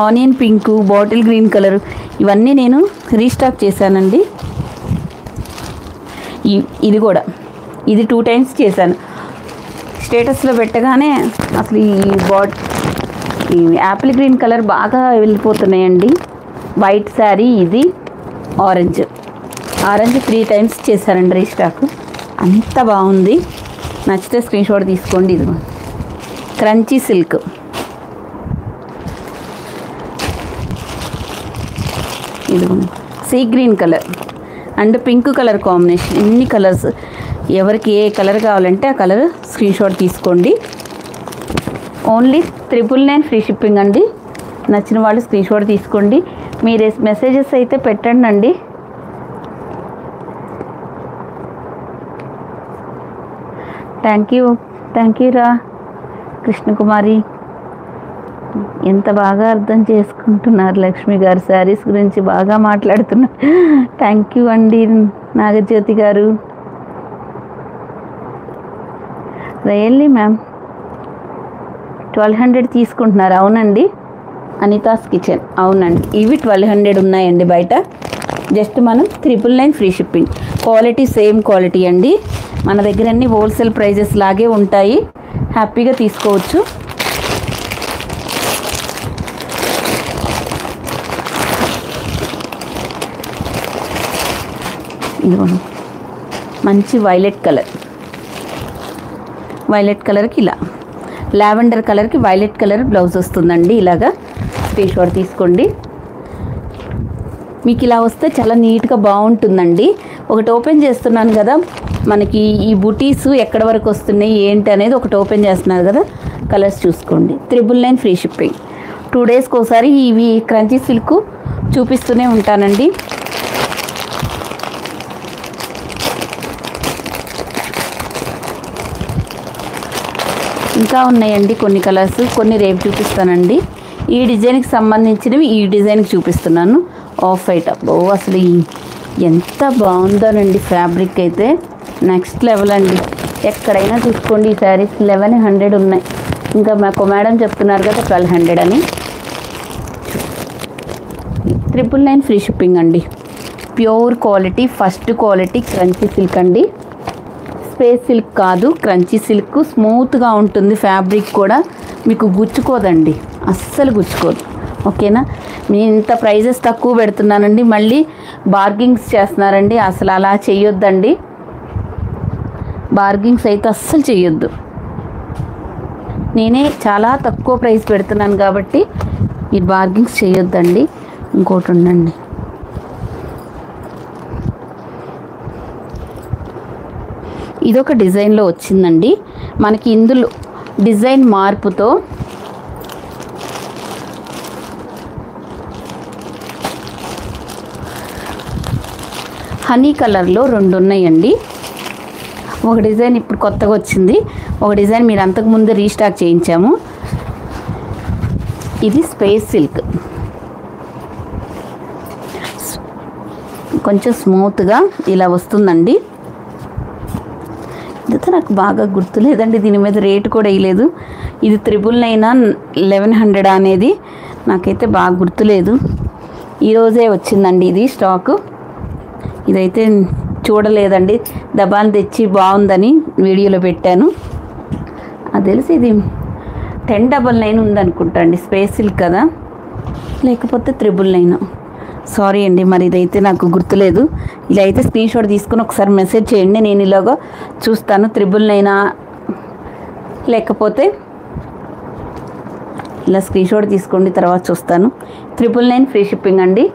Onion pink, bottle green colour ఇవన్నీ నేను రీస్టాక్ చేశానండి. ఇది కూడా 2 టైమ్స్ చేశాను. స్టేటస్లో పెట్టగానే అసలు ఈ ఈ యాపిల్ గ్రీన్ కలర్ బాగా వెళ్ళిపోతున్నాయండి. వైట్ శారీ, ఇది ఆరెంజ్ 3 టైమ్స్ చేశారండి రీస్టాక్. అంత బాగుంది. నచ్చితే స్క్రీన్ షాట్ తీసుకోండి. ఇది క్రంచీ సిల్క్, ఇది sea green colour and pink colour combination. ఇన్ని కలర్స్, ఎవరికి ఏ కలర్ కావాలంటే ఆ కలర్ స్క్రీన్ షాట్ తీసుకోండి. ఓన్లీ 999 ఫ్రీ షిప్పింగ్ అండి. నచ్చిన వాళ్ళు స్క్రీన్ షాట్ తీసుకోండి. మీరు మెసేజెస్ అయితే పెట్టండి అండి. థ్యాంక్ యూ రా కృష్ణకుమారి. ఎంత బాగా అర్థం చేసుకుంటున్నారు లక్ష్మి గారు, శారీస్ గురించి బాగా మాట్లాడుతున్నారు. థ్యాంక్ యూ అండి నాగజ్యోతి గారు. రియల్లీ మ్యామ్ 1200 తీసుకుంటున్నారు? అవునండి. అనితాస్ కిచెన్, అవునండి. ఇవి 1200 ఉన్నాయండి బయట. జస్ట్ మనం 999 free shipping. Quality same quality అండి. మన దగ్గర అన్ని హోల్సేల్ ప్రైజెస్ లాగే ఉంటాయి. హ్యాపీగా తీసుకోవచ్చు. ఇదిగోండి మంచి వైలెట్ కలర్కి ఇలా, లావెండర్ కలర్కి వైలెట్ కలర్ బ్లౌజ్ వస్తుందండి. ఇలాగా స్క్రీన్ షాట్ తీసుకోండి. మీకు ఇలా వస్తే చాలా నీట్గా బాగుంటుందండి. ఒకటి ఓపెన్ చేస్తున్నాను కదా, మనకి ఈ బుటీస్ ఎక్కడ వరకు వస్తున్నాయి ఏంటి అనేది ఒకటి ఓపెన్ చేస్తున్నారు కదా. కలర్స్ చూసుకోండి. 999 ఫ్రీ షిప్పింగ్. 2 డేస్కి ఒకసారి ఇవి క్రంచీ సిల్క్ చూపిస్తూనే ఉంటానండి. ఇంకా ఉన్నాయండి కొన్ని కలర్స్, కొన్ని రేపు చూపిస్తానండి. ఈ డిజైన్కి సంబంధించినవి ఈ డిజైన్కి చూపిస్తున్నాను. ఆఫ్ వైట్, అబ్బో అసలు ఎంత బాగుందోనండి. ఫ్యాబ్రిక్ అయితే నెక్స్ట్ లెవెల్ అండి. ఎక్కడైనా చూసుకోండి ఈ శారీస్ 1100 ఉన్నాయి. ఇంకా మాకు మేడం చెప్తున్నారు కదా 1200 అని. 999 ఫ్రీ షిప్పింగ్ అండి. Pure quality, first quality crunchy silk అండి. స్పేస్ సిల్క్ కాదు, క్రంచీ సిల్క్. స్మూత్గా ఉంటుంది. ఫ్యాబ్రిక్ కూడా మీకు గుచ్చుకోదండి, అస్సలు గుచ్చుకోదు. ఓకేనా? నేను ఇంత ప్రైజెస్ తక్కువ పెడుతున్నానండి, మళ్ళీ బార్గింగ్స్ చేస్తున్నారండి. అసలు అలా చేయొద్దండి. బార్గింగ్స్ అయితే అస్సలు చేయొద్దు. నేనే చాలా తక్కువ ప్రైస్ పెడుతున్నాను కాబట్టి ఈ బార్గింగ్స్ చేయొద్దండి. ఇంకోటి ఉండండి, ఇదొక డిజైన్లో వచ్చిందండి మనకి. ఇందులో డిజైన్ మార్పుతో హనీ కలర్లో 2 ఉన్నాయండి. ఒక డిజైన్ ఇప్పుడు కొత్తగా వచ్చింది, ఒక డిజైన్ మీరు అంతకుముందు రీస్టాక్ చేయించాము. ఇది స్పేస్ సిల్క్, కొంచెం స్మూత్గా ఇలా వస్తుందండి. ఇదైతే నాకు బాగా గుర్తులేదండి, దీని మీద రేటు కూడా వేయలేదు. ఇది 999 1100 అనేది నాకైతే బాగా గుర్తులేదు. ఈరోజే వచ్చిందండి ఇది స్టాకు. ఇదైతే చూడలేదండి, దబాలు తెచ్చి బాగుందని వీడియోలో పెట్టాను. అది తెలిసి ఇది 1099 ఉందనుకుంటా అండి. స్పేస్ సిల్క్ కదా, లేకపోతే 999. సారీ అండి, మరి ఇదైతే నాకు గుర్తులేదు. ఇలా అయితే స్క్రీన్ షాట్ తీసుకుని ఒకసారి మెసేజ్ చేయండి, నేను ఇలాగా చూస్తాను. 999 లేకపోతే ఇలా స్క్రీన్ షాట్ తీసుకోండి, తర్వాత చూస్తాను. 999 ఫ్రీ షిప్పింగ్ అండి.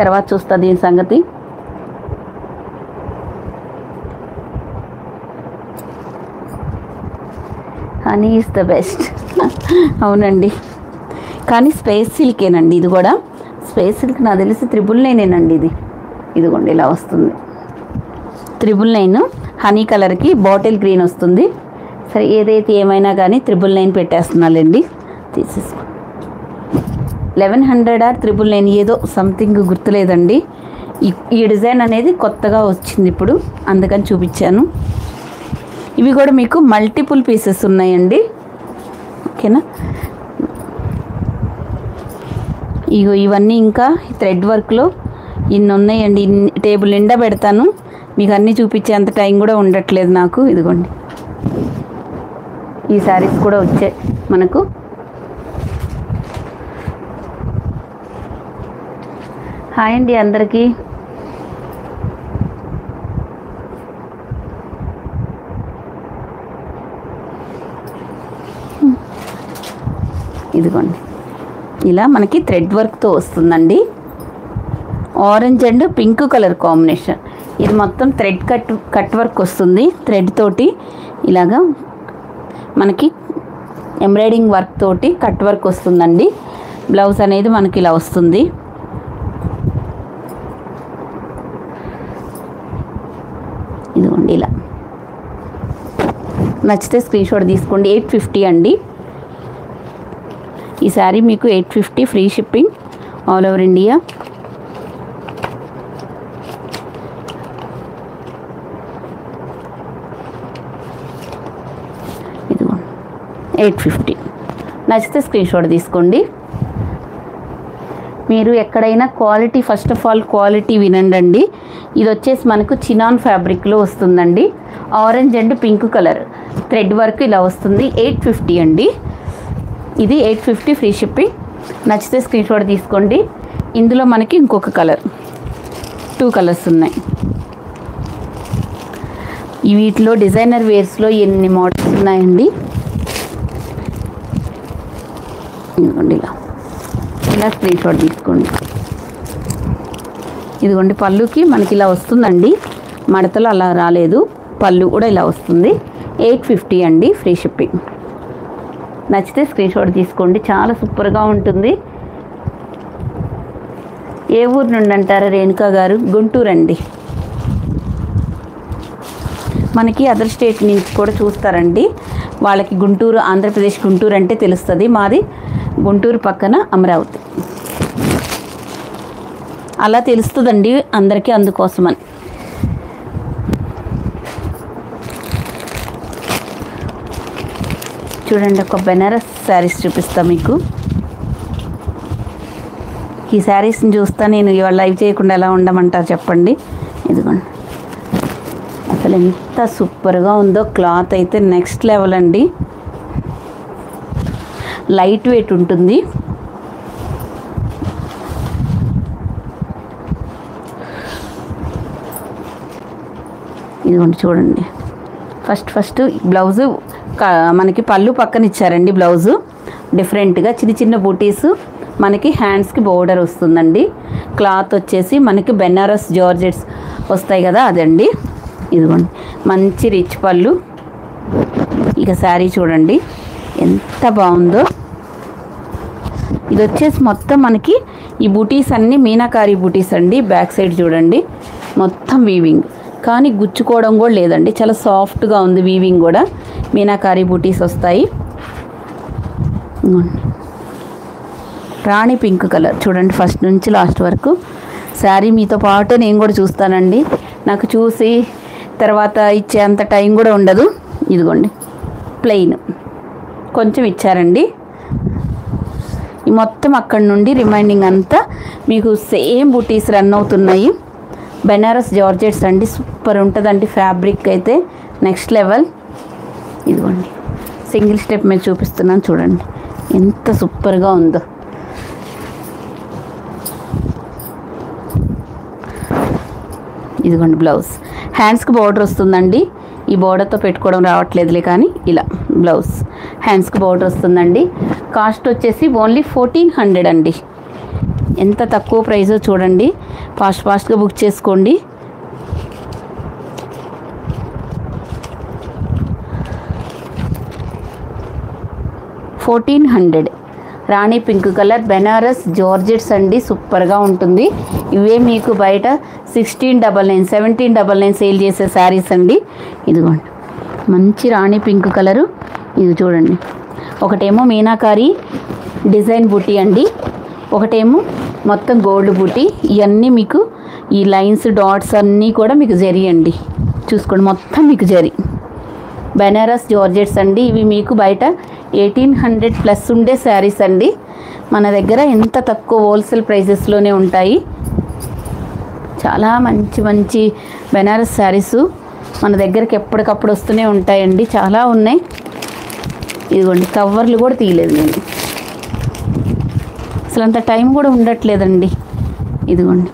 తర్వాత చూస్తా దీని సంగతి. Honey is the best. అవునండి, కానీ స్పేస్ సిల్కేనండి ఇది కూడా. స్పేస్ సిల్క్ నాకు తెలిసి 999 అండి ఇది. ఇదిగోండి ఇలా వస్తుంది 999. హనీ కలర్కి బాటిల్ గ్రీన్ వస్తుంది. సరే ఏదైతే ఏమైనా కానీ 999 పెట్టేస్తున్నానండి. తీసేసుకో. 1100 or 999 ఏదో సంథింగ్ గుర్తులేదండి. ఈ డిజైన్ అనేది కొత్తగా వచ్చింది ఇప్పుడు, అందుకని చూపించాను. ఇవి కూడా మీకు మల్టిపుల్ పీసెస్ ఉన్నాయండి. ఓకేనా? ఇగో ఇవన్నీ ఇంకా థ్రెడ్ వర్క్లో ఇన్ని ఉన్నాయండి. టేబుల్ నిండా పెడతాను, మీకు అన్నీ చూపించేంత టైం కూడా ఉండట్లేదు నాకు. ఇదిగోండి ఈ శారీస్ కూడా వచ్చాయి మనకు. హాయ్ అండి అందరికీ. ఇదిగోండి ఇలా మనకి థ్రెడ్ వర్క్తో వస్తుందండి. Orange and pink colour combination. ఇది మొత్తం థ్రెడ్ కట్ వర్క్ వస్తుంది. థ్రెడ్ తోటి ఇలాగా మనకి ఎంబ్రాయిడింగ్ వర్క్ తోటి కట్ వర్క్ వస్తుందండి. బ్లౌజ్ అనేది మనకి ఇలా వస్తుంది. ఇదిగోండి ఇలా. నచ్చితే స్క్రీన్ షాట్ తీసుకోండి. 850 అండి ఈ శారీ మీకు. 850 free shipping all over India. ఇదిగోండి 850. నచ్చితే స్క్రీన్ షాట్ తీసుకోండి. మీరు ఎక్కడైనా quality, first of all quality వినండి. ఇది వచ్చేసి మనకు చినాన్ ఫ్యాబ్రిక్లో వస్తుందండి. Orange and pink colour thread work ఇలా వస్తుంది. 850 అండి ఇది. 850 ఫ్రీ షిప్పింగ్. నచ్చితే స్క్రీన్ షాట్ తీసుకోండి. ఇందులో మనకి ఇంకొక కలర్, 2 కలర్స్ ఉన్నాయి. వీటిలో డిజైనర్ వేర్స్లో ఎన్ని మోడల్స్ ఉన్నాయండి. ఇదిగోండి ఇలా స్క్రీన్ షాట్ తీసుకోండి. ఇదిగోండి పళ్ళుకి మనకి ఇలా వస్తుందండి. మడతలు అలా రాలేదు. పళ్ళు కూడా ఇలా వస్తుంది. 850 అండి ఫ్రీ షిప్పింగ్. నచ్చితే స్క్రీన్ షాట్ తీసుకోండి. చాలా సూపర్గా ఉంటుంది. ఏ ఊరు నుండి అంటారా రేణుకా గారు? గుంటూరు అండి. మనకి అదర్ స్టేట్ నుంచి కూడా చూస్తారండి. వాళ్ళకి గుంటూరు, ఆంధ్రప్రదేశ్ గుంటూరు అంటే తెలుస్తుంది. మాది గుంటూరు పక్కన అమరావతి. అలా తెలుస్తుందండి అందరికీ, అందుకోసమని. చూడండి ఒక బెనారస్ శారీస్ చూపిస్తా మీకు. ఈ శారీస్ని చూస్తా నేను ఇవాళ లైవ్ చేయకుండా ఎలా ఉండమంటారు చెప్పండి. ఇదిగోండి అసలు ఎంత సూపర్గా ఉందో. క్లాత్ అయితే నెక్స్ట్ లెవెల్ అండి. లైట్ వెయిట్ ఉంటుంది. ఇదిగోండి చూడండి. ఫస్ట్ బ్లౌజు మనకి పళ్ళు పక్కన ఇచ్చారండి. బ్లౌజు డిఫరెంట్గా చిన్న చిన్న బూటీస్ మనకి హ్యాండ్స్కి బోర్డర్ వస్తుందండి. క్లాత్ వచ్చేసి మనకి బెనారస్ జార్జెట్స్ వస్తాయి కదా అదండి. ఇదిగోండి మంచి రిచ్ పళ్ళు. ఇక శారీ చూడండి ఎంత బాగుందో. ఇది వచ్చేసి మొత్తం మనకి ఈ బూటీస్ అన్నీ మీనాకారి బూటీస్ అండి. బ్యాక్ సైడ్ చూడండి మొత్తం వీవింగ్, కానీ గుచ్చుకోవడం కూడా లేదండి. చాలా సాఫ్ట్గా ఉంది వీవింగ్ కూడా. మీనాకారి బూటీస్ వస్తాయి. రాణి పింక్ కలర్ చూడండి ఫస్ట్ నుంచి లాస్ట్ వరకు. శారీ మీతో పాటు నేను కూడా చూస్తానండి. నాకు చూసి తర్వాత ఇచ్చే అంత టైం కూడా ఉండదు. ఇదిగోండి ప్లెయిన్ కొంచెం ఇచ్చారండి. ఈ మొత్తం అక్కడ నుండి రిమైనింగ్ అంతా మీకు సేమ్ బూటీస్ రన్ అవుతున్నాయి. బెనారస్ జార్జెట్స్ అండి. సూపర్ ఉంటుందండి ఫ్యాబ్రిక్ అయితే నెక్స్ట్ లెవెల్. ఇదిగోండి సింగిల్ స్టెప్ మీద చూపిస్తున్నాను చూడండి ఎంత సూపర్గా ఉందో. ఇదిగోండి బ్లౌజ్ హ్యాండ్స్కి బార్డర్ వస్తుందండి. ఈ బార్డర్తో పెట్టుకోవడం రావట్లేదులే, కానీ ఇలా బ్లౌజ్ హ్యాండ్స్కి బార్డర్ వస్తుందండి. కాస్ట్ వచ్చేసి ఓన్లీ 1400 అండి. ఎంత తక్కువ ప్రైజో చూడండి. ఫాస్ట్గా బుక్ చేసుకోండి. $1400 రాణి పింక్ కలర్ బెనారస్ జార్జెట్స్ అండి. సూపర్గా ఉంటుంది. ఇవే మీకు బయట 1699, 1799 సేల్ చేసే శారీస్ అండి. ఇదిగోండి మంచి రాణి పింక్ కలరు. ఇది చూడండి ఒకటేమో మీనాకారి డిజైన్ బూటీ అండి, ఒకటేమో మొత్తం గోల్డ్ బూటీ. ఇవన్నీ మీకు ఈ లైన్స్ డాట్స్ అన్నీ కూడా మీకు జరీ అండి. చూసుకోండి మొత్తం మీకు జరీ. బెనారస్ జార్జెట్స్ అండి. ఇవి మీకు బయట 1800 ప్లస్ ఉండే శారీస్ అండి. మన దగ్గర ఎంత తక్కువ హోల్సేల్ ప్రైజెస్లోనే ఉంటాయి. చాలా మంచి మంచి బెనారస్ శారీసు మన దగ్గరికి ఎప్పటికప్పుడు వస్తూనే ఉంటాయండి. చాలా ఉన్నాయి. ఇదిగోండి కవర్లు కూడా తీయలేదు నేను. అసలు అంత టైం కూడా ఉండట్లేదండి. ఇదిగోండి,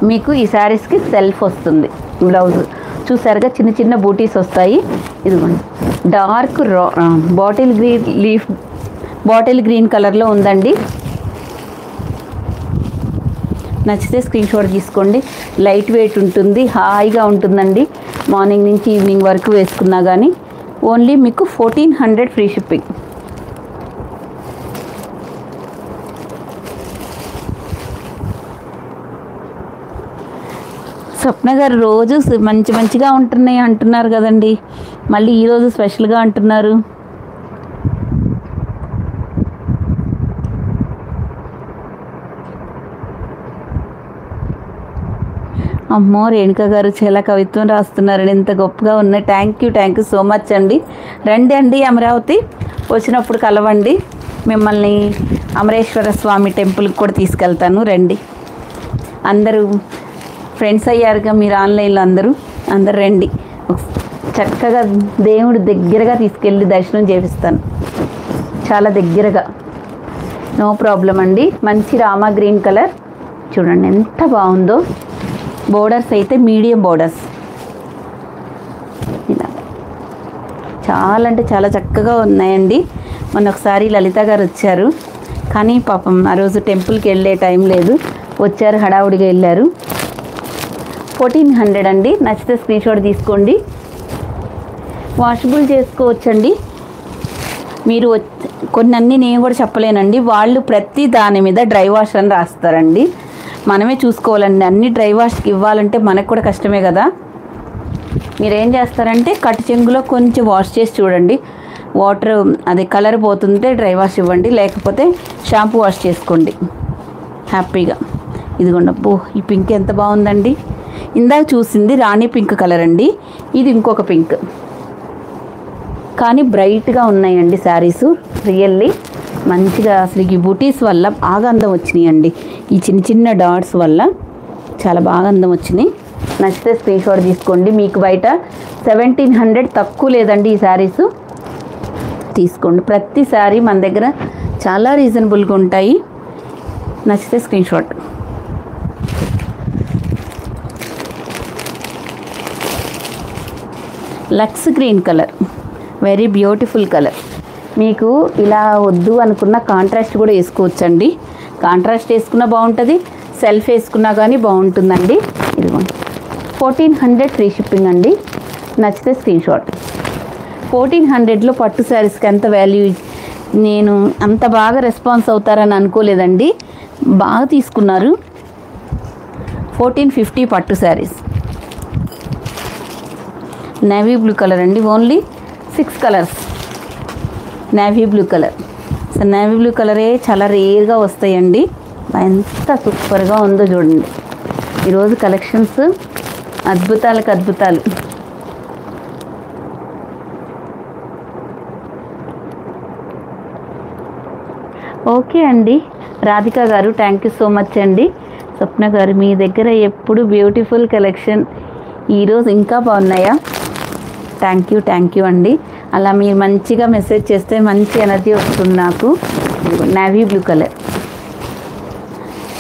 మీకు ఈ శారీస్కి సెల్ఫ్ వస్తుంది. బ్లౌజ్ చూసారుగా, చిన్న చిన్న బూటీస్ వస్తాయి. ఇదిగోండి, డార్క్ బాటిల్ గ్రీన్ కలర్లో ఉందండి. నచ్చితే స్క్రీన్ షాట్ తీసుకోండి. లైట్ వెయిట్ ఉంటుంది, హాయిగా ఉంటుందండి. మార్నింగ్ నుంచి ఈవినింగ్ వరకు వేసుకున్నా కానీ ఓన్లీ మీకు 1400 ఫ్రీ షిప్పింగ్. స్వప్న గారు రోజు మంచిగా ఉంటున్నాయి అంటున్నారు కదండి, మళ్ళీ ఈరోజు స్పెషల్గా అంటున్నారు. అమ్మో, రేణుక గారు చాలా కవిత్వం రాస్తున్నారండి, ఎంత గొప్పగా ఉన్నాయి. థ్యాంక్ యూ సో మచ్ అండి. రండి అండి అమరావతి, వచ్చినప్పుడు కలవండి. మిమ్మల్ని అమరేశ్వర స్వామి టెంపుల్కి కూడా తీసుకెళ్తాను. రండి, అందరూ ఫ్రెండ్స్ అయ్యారుగా మీరు ఆన్లైన్లో, అందరూ రండి. చక్కగా దేవుడి దగ్గరగా తీసుకెళ్ళి దర్శనం చేపిస్తాను, చాలా దగ్గరగా. నో ప్రాబ్లం అండి. మంచి రామా గ్రీన్ కలర్ చూడండి ఎంత బాగుందో. బోర్డర్స్ అయితే మీడియం బోర్డర్స్, ఇలా చాలా అంటే చాలా చక్కగా ఉన్నాయండి. మొన్న ఒకసారి లలిత గారు వచ్చారు, కానీ పాపం ఆ రోజు టెంపుల్కి వెళ్ళే టైం లేదు, వచ్చారు హడావుడిగా వెళ్ళారు. 1400 అండి. నచ్చితే స్క్రీన్ షాట్ తీసుకోండి. వాషబుల్ చేసుకోవచ్చండి. మీరు కొన్ని అన్నీ నేను కూడా చెప్పలేనండి, వాళ్ళు ప్రతి దాని మీద డ్రై వాష్ అని రాస్తారండి. మనమే చూసుకోవాలండి. అన్ని డ్రై వాష్కి ఇవ్వాలంటే మనకు కూడా కష్టమే కదా. మీరేం చేస్తారంటే కట్టు చెంగులో కొంచెం వాష్ చేసి చూడండి, వాటర్ అది కలర్ పోతుంటే డ్రై వాష్ ఇవ్వండి, లేకపోతే షాంపూ వాష్ చేసుకోండి హ్యాపీగా. ఇదిగోండి, అబ్బో ఈ పింక్ ఎంత బాగుందండి. ఇందాక చూసింది రాణి పింక్ కలర్ అండి, ఇది ఇంకొక పింక్, కానీ బ్రైట్గా ఉన్నాయండి శారీసు. రియల్లీ మంచిగా అసలు ఈ బూటీస్ వల్ల బాగా అందం వచ్చినాయండి. ఈ చిన్న చిన్న డాట్స్ వల్ల చాలా బాగా అందం వచ్చినాయి. నచ్చితే స్క్రీన్ షాట్ తీసుకోండి. మీకు బయట 1700 తక్కువ లేదండి ఈ శారీసు, తీసుకోండి. ప్రతి శారీ మన దగ్గర చాలా రీజనబుల్గా ఉంటాయి. నచ్చితే screen shot. Lux green colour, very beautiful colour. మీకు ఇలా వద్దు అనుకున్న కాంట్రాస్ట్ కూడా వేసుకోవచ్చండి. కాంట్రాస్ట్ వేసుకున్నా బాగుంటుంది, సెల్ఫ్ వేసుకున్నా కానీ బాగుంటుందండి. ఇదిగోండి 1400 ఫ్రీ షిప్పింగ్ అండి. నచ్చితే స్క్రీన్ షాట్. 1400లో పట్టు శారీస్కి ఎంత వాల్యూ, నేను అంత బాగా రెస్పాన్స్ అవుతారని అనుకోలేదండి, బాగా తీసుకున్నారు. 1450 పట్టు శారీస్. నేవీ బ్లూ కలర్ అండి, only 6 colours. Navy blue colour, so navy blue కలరే చాలా రేర్గా వస్తాయండి. ఎంత సూపర్గా ఉందో చూడండి. ఈరోజు కలెక్షన్స్ అద్భుతాలకు అద్భుతాలు. ఓకే అండి రాధిక గారు, థ్యాంక్ యూ సో మచ్ అండి. స్వప్న గారు, మీ దగ్గర ఎప్పుడు బ్యూటిఫుల్ కలెక్షన్, ఈరోజు ఇంకా బాగున్నాయా? థ్యాంక్ యూ అండి. అలా మీరు మంచిగా మెసేజ్ చేస్తే మంచి ఎనర్జీ వస్తుంది నాకు. నేవీ బ్లూ కలర్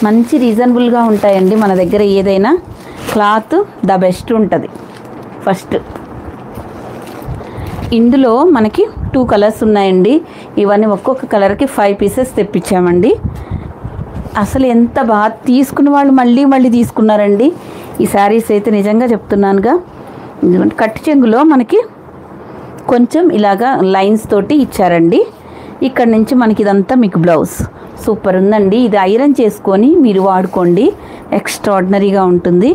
మంచి రీజనబుల్గా ఉంటాయండి మన దగ్గర. ఏదైనా క్లాత్ ద బెస్ట్ ఉంటుంది. ఫస్ట్ ఇందులో మనకి 2 కలర్స్ ఉన్నాయండి. ఇవన్నీ ఒక్కొక్క కలర్కి 5 పీసెస్ తెప్పించామండి. అసలు ఎంత బాగా తీసుకున్న వాళ్ళు మళ్ళీ తీసుకున్నారండి ఈ శారీస్ అయితే, నిజంగా చెప్తున్నానుగా. కట్టు చెంగులో మనకి కొంచెం ఇలాగా లైన్స్ తోటి ఇచ్చారండి. ఇక్కడ నుంచి మనకి ఇదంతా మీకు బ్లౌజ్ సూపర్ ఉందండి. ఇది ఐరన్ చేసుకొని మీరు వాడుకోండి, ఎక్స్ట్రాడినరీగా ఉంటుంది.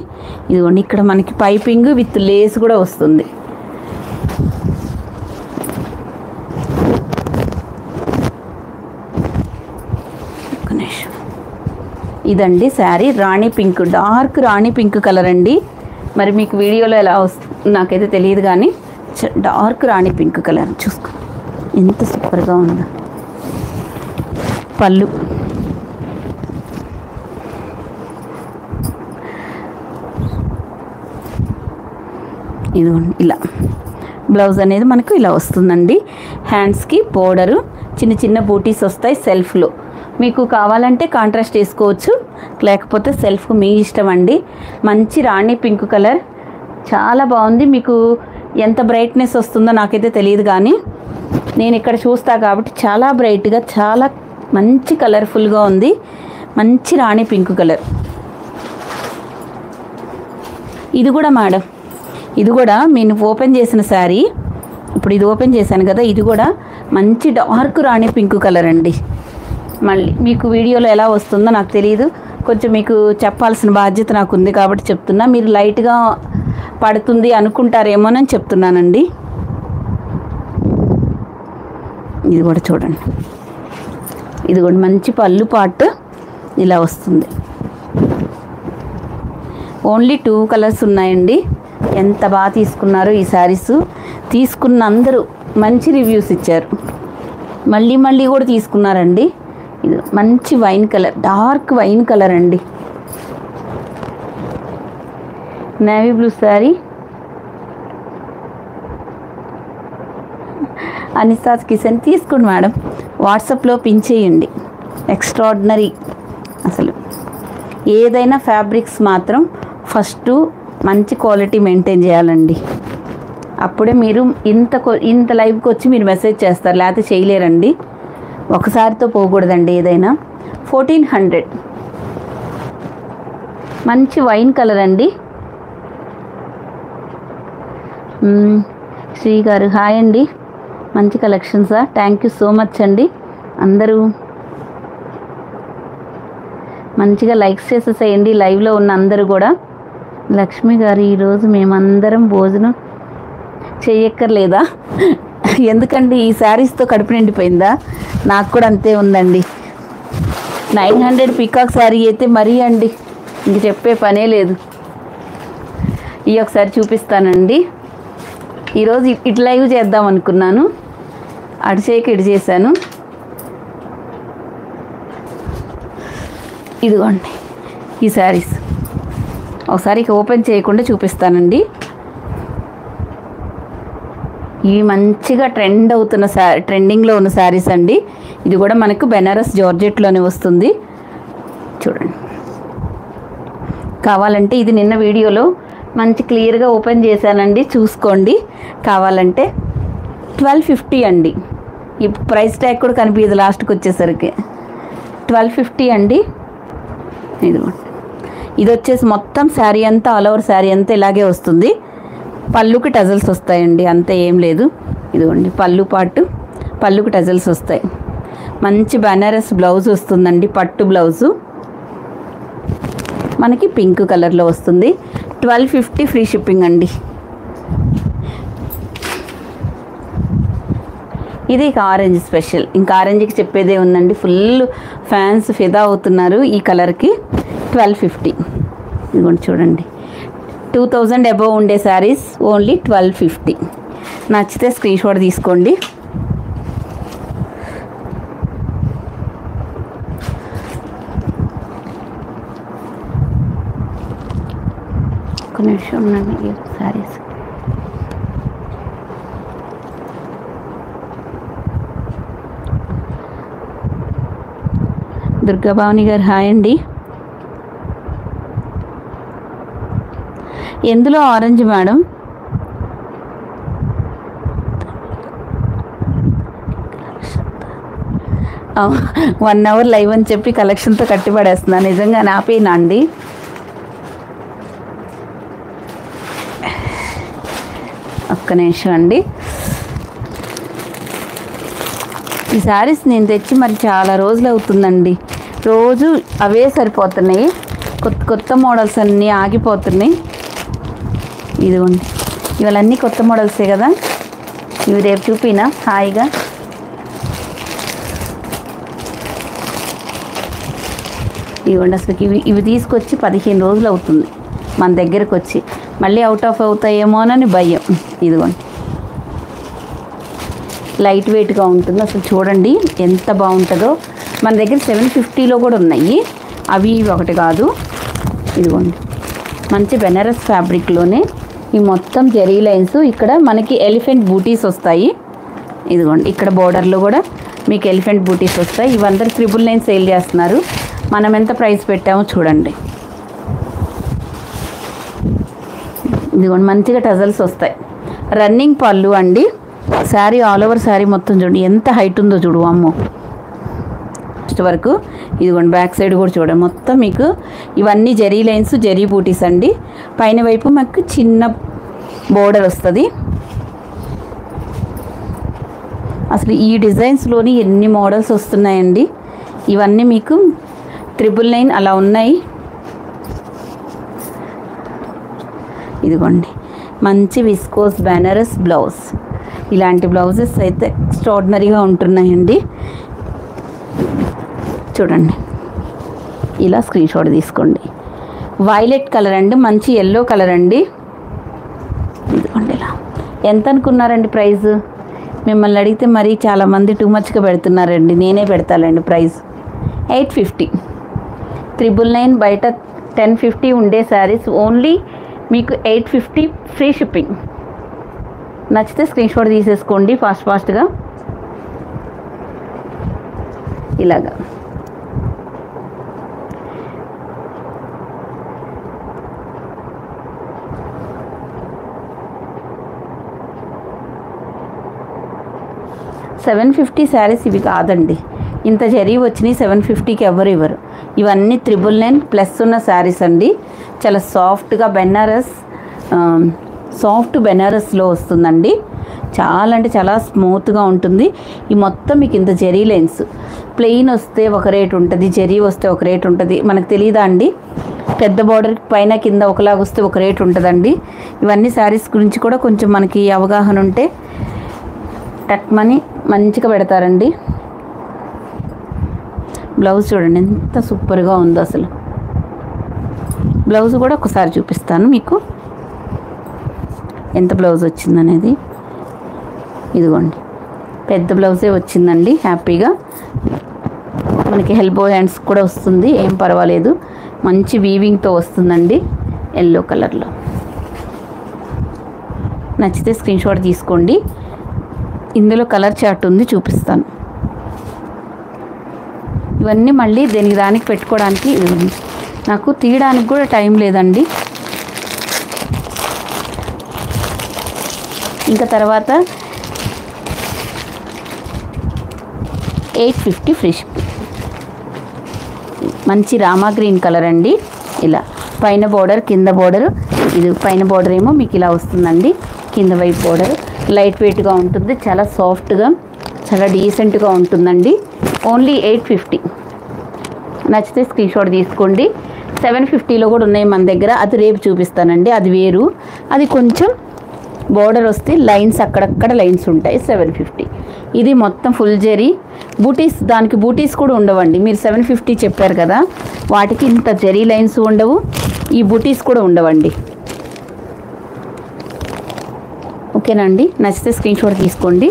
ఇదిగోండి, ఇక్కడ మనకి పైపింగ్ విత్ లేస్ కూడా వస్తుంది. ఇదండి శారీ, రాణి పింక్, డార్క్ రాణి పింక్ కలర్ అండి. మరి మీకు వీడియోలో ఎలా వస్తుంది నాకైతే తెలియదు, కానీ డార్క్ రాణి పింక్ కలర్ చూసుకో ఎంత సూపర్గా ఉందో. పళ్ళు ఇదిగోండి, ఇలా బ్లౌజ్ అనేది మనకు ఇలా వస్తుందండి. హ్యాండ్స్కి బోర్డరు, చిన్న చిన్న బూటీస్ వస్తాయి సెల్ఫ్లో. మీకు కావాలంటే కాంట్రాస్ట్ వేసుకోవచ్చు, లేకపోతే సెల్ఫ్ మీ ఇష్టం అండి. మంచి రాణి పింక్ కలర్, చాలా బాగుంది. మీకు ఎంత బ్రైట్నెస్ వస్తుందో నాకైతే తెలియదు, కానీ నేను ఇక్కడ చూస్తా కాబట్టి చాలా బ్రైట్గా, చాలా మంచి కలర్ఫుల్గా ఉంది. మంచి రాణి పింక్ కలర్. ఇది కూడా మేడం, ఇది కూడా నేను ఓపెన్ చేసిన శారీ, ఇప్పుడు ఇది ఓపెన్ చేశాను కదా, ఇది కూడా మంచి డార్క్ రాణి పింక్ కలర్ అండి. మళ్ళీ మీకు వీడియోలో ఎలా వస్తుందో నాకు తెలియదు, కొంచెం మీకు చెప్పాల్సిన బాధ్యత నాకు ఉంది కాబట్టి చెప్తున్నా. మీరు లైట్గా పడుతుంది అనుకుంటారేమోనని చెప్తున్నానండి. ఇది కూడా చూడండి, ఇది కూడా మంచి పళ్ళు పాటు ఇలా వస్తుంది. ఓన్లీ 2 కలర్స్ ఉన్నాయండి. ఎంత బాగా తీసుకున్నారో ఈ శారీస్. తీసుకున్న అందరూ మంచి రివ్యూస్ ఇచ్చారు, మళ్ళీ మళ్ళీ కూడా తీసుకున్నారండి. ఇది మంచి wine colour, dark wine colour అండి. Navy blue sari. Anisa's kitchen తీసుకోండి మేడం, వాట్సాప్లో పిన్ చేయండి. ఎక్స్ట్రాడినరీ అసలు. ఏదైనా ఫ్యాబ్రిక్స్ మాత్రం ఫస్ట్ మంచి క్వాలిటీ మెయింటైన్ చేయాలండి. అప్పుడే మీరు ఇంత లైవ్కి వచ్చి మీరు మెసేజ్ చేస్తారు, లేకపోతే చేయలేరండి. ఒకసారితో పోకూడదండి ఏదైనా. 1400 మంచి వైన్ కలర్ అండి. శ్రీ గారు హాయ్ అండి, మంచి కలెక్షన్సా, థ్యాంక్ యూ సో మచ్ అండి. అందరూ మంచిగా లైక్స్ చేసేసేయండి లైవ్లో ఉన్న అందరూ కూడా. లక్ష్మి గారు ఈరోజు మేమందరం భోజనం చేయక్కర్లేదా? ఎందుకండి ఈ శారీస్తో కడుపు నిండిపోయిందా? నాకు కూడా అంతే ఉందండి. 900 పీకాక్ శారీ అయితే మరీ అండి, ఇంక చెప్పే పనే లేదు. ఈ ఒకసారి చూపిస్తానండి. ఈరోజు ఇటు లైవ్ చేద్దాం అనుకున్నాను, అటు చేయక ఇటు చేశాను. ఇదిగోండి ఈ శారీస్, ఒకసారి ఓపెన్ చేయకుండా చూపిస్తానండి. ఇవి మంచిగా ట్రెండింగ్లో ఉన్న శారీస్ అండి. ఇది కూడా మనకు బెనారస్ జార్జెట్లోనే వస్తుంది. చూడండి, కావాలంటే ఇది నిన్న వీడియోలో మంచి క్లియర్గా ఓపెన్ చేశానండి, చూసుకోండి. కావాలంటే 1250 అండి. ఈ ప్రైస్ ట్యాగ్ కూడా కనిపించదు లాస్ట్కి వచ్చేసరికి. 1250 అండి. ఇదిగోండి, ఇది వచ్చేసి మొత్తం శారీ అంతా, ఆల్ ఓవర్ శారీ అంతా ఇలాగే వస్తుంది. పళ్ళుకి టజల్స్ వస్తాయండి, అంతే, ఏం లేదు. ఇదిగోండి పళ్ళు పాటు, పళ్ళుకి టజల్స్ వస్తాయి. మంచి బనారస్ బ్లౌజ్ వస్తుందండి, పట్టు బ్లౌజు మనకి పింక్ కలర్లో వస్తుంది. 1250 ఫ్రీ షిప్పింగ్ అండి. ఇది ఆరెంజ్ స్పెషల్, ఇంకా ఆరెంజ్కి చెప్పేదే ఉందండి. ఫుల్ ఫ్యాన్స్ ఫిదా అవుతున్నారు ఈ కలర్కి. 1250. ఇదిగోండి చూడండి, 2000 అబోవ్ ఉండే శారీస్ ఓన్లీ 1250. నచ్చితే స్క్రీన్ షాట్ తీసుకోండి. ఒక నిమిషం ఉండండి. శారీస్ దుర్గాభవాని గారు హాయ్ అండి. ఎందులో orange madam? One our live అని చెప్పి కలెక్షన్తో కట్టిపడేస్తున్నాను. నిజంగా నాపేనా అండి? ఒక్క నిమిషం అండి. ఈ శారీస్ నేను తెచ్చి మరి చాలా రోజులు అవుతుందండి. రోజు అవే సరిపోతున్నాయి, కొత్త కొత్త మోడల్స్ అన్నీ ఆగిపోతున్నాయి. ఇదిగోండి, ఇవన్నీ కొత్త మోడల్సే కదా, ఇవి రేపు చూపినా హాయిగా. ఇవ్వండి, అసలు ఇవి తీసుకొచ్చి 15 రోజులు అవుతుంది మన దగ్గరకు వచ్చి. మళ్ళీ అవుట్ ఆఫ్ అవుతాయేమోనని భయం. ఇదిగోండి, లైట్ వెయిట్గా ఉంటుంది. అసలు చూడండి ఎంత బాగుంటుందో. మన దగ్గర 750లో కూడా ఉన్నాయి, అవి ఇవి ఒకటి కాదు. ఇదిగోండి, మంచి బెనారస్ ఫ్యాబ్రిక్లోనే ఈ మొత్తం జెరీ లైన్స్. ఇక్కడ మనకి ఎలిఫెంట్ బూటీస్ వస్తాయి. ఇదిగోండి, ఇక్కడ బోర్డర్లో కూడా మీకు ఎలిఫెంట్ బూటీస్ వస్తాయి. ఇవందరూ 999 సేల్ చేస్తున్నారు. మనం ఎంత ప్రైస్ పెట్టామో చూడండి. ఇదిగోండి మంచిగా టజల్స్ వస్తాయి. రన్నింగ్ పళ్ళు అండి. శారీ ఆల్ ఓవర్ శారీ మొత్తం చూడండి ఎంత హైట్ ఉందో చూడు అమ్మో ఫస్ట్ వరకు. ఇదిగోండి బ్యాక్ సైడ్ కూడా చూడండి మొత్తం మీకు ఇవన్నీ జరీ లైన్స్ జరీ బూటీస్ అండి. పైన వైపు మాకు చిన్న బోర్డర్ వస్తుంది. అసలు ఈ డిజైన్స్లోని ఎన్ని మోడల్స్ వస్తున్నాయండి. ఇవన్నీ మీకు 999 అలా ఉన్నాయి. ఇదిగోండి మంచి విస్కోస్ బెనారస్ బ్లౌజ్. ఇలాంటి బ్లౌజెస్ అయితే ఎక్స్ట్రాడినరీగా ఉంటున్నాయండి. చూడండి ఇలా స్క్రీన్ షాట్ తీసుకోండి. వైలెట్ కలర్ అండి, మంచి ఎల్లో కలర్ అండి. ఇదిగోండి ఇలా ఎంత అనుకున్నారండి ప్రైస్? మిమ్మల్ని అడిగితే మరీ చాలామంది టూ మచ్గా పెడుతున్నారండి. నేనే పెడతానండి ప్రైస్ 850. 999 బయట 1050 ఉండే శారీస్ ఓన్లీ మీకు 850 ఫ్రీ షిప్పింగ్. నచ్చితే స్క్రీన్ షాట్ తీసేసుకోండి ఫాస్ట్గా. ఇలాగా $750 శారీస్ ఇవి కాదండి. ఇంత జరీ వచ్చినాయి 750కి ఎవరు ఇవ్వరు. ఇవన్నీ 999 ప్లస్ ఉన్న శారీస్ అండి. చాలా సాఫ్ట్గా బెనారస్ సాఫ్ట్ బెనారస్లో వస్తుందండి. చాలా అంటే చాలా స్మూత్గా ఉంటుంది. ఈ మొత్తం మీకు ఇంత జరీ లైన్స్. ప్లెయిన్ వస్తే ఒక రేట్ ఉంటుంది, జరీ వస్తే ఒక రేట్ ఉంటుంది. మనకు తెలియదా అండి? పెద్ద బార్డర్ పైన కింద ఒకలాగా వస్తే ఒక రేట్ ఉంటుందండి. ఇవన్నీ శారీస్ గురించి కూడా కొంచెం మనకి అవగాహన ఉంటే టక్మని మంచిగా పెడతారండి. బ్లౌజ్ చూడండి ఎంత సూపర్గా ఉందో అసలు. బ్లౌజ్ కూడా ఒకసారి చూపిస్తాను మీకు ఎంత బ్లౌజ్ వచ్చిందనేది. ఇదిగోండి పెద్ద బ్లౌజే వచ్చిందండి. హ్యాపీగా మనకి ఎల్బో హ్యాండ్స్ కూడా వస్తుంది, ఏం పర్వాలేదు. మంచి వీవింగ్తో వస్తుందండి ఎల్లో కలర్లో. నచ్చితే స్క్రీన్ షాట్ తీసుకోండి. ఇందులో కలర్ చార్ట్ ఉంది, చూపిస్తాను. ఇవన్నీ మళ్ళీ దానికి పెట్టుకోవడానికి నాకు తీయడానికి కూడా టైం లేదండి. ఇంకా తర్వాత 850 ఫ్రీ షిప్పింగ్. మంచి రామా గ్రీన్ కలర్ అండి. ఇలా పైన బోర్డర్ కింద బోర్డర్. ఇది పైన బోర్డర్ ఏమో మీకు ఇలా వస్తుందండి, కింద వైపు బోర్డర్. లైట్ వెయిట్గా ఉంటుంది, చాలా సాఫ్ట్గా చాలా డీసెంట్గా ఉంటుందండి. ఓన్లీ 850. నచ్చితే స్క్రీన్ షాట్ తీసుకోండి. 750లో కూడా ఉన్నాయి మన దగ్గర, అది రేపు చూపిస్తానండి. అది వేరు, అది కొంచెం బోర్డర్ వస్తే లైన్స్ అక్కడక్కడ లైన్స్ ఉంటాయి. 750. ఇది మొత్తం ఫుల్ జరీ బూటీస్. దానికి బూటీస్ కూడా ఉండవండి. మీరు 750 చెప్పారు కదా, వాటికి ఇంత జరీ లైన్స్ ఉండవు, ఈ బూటీస్ కూడా ఉండవండి. ఓకేనా అండి? నచ్చితే స్క్రీన్ షాట్ తీసుకోండి.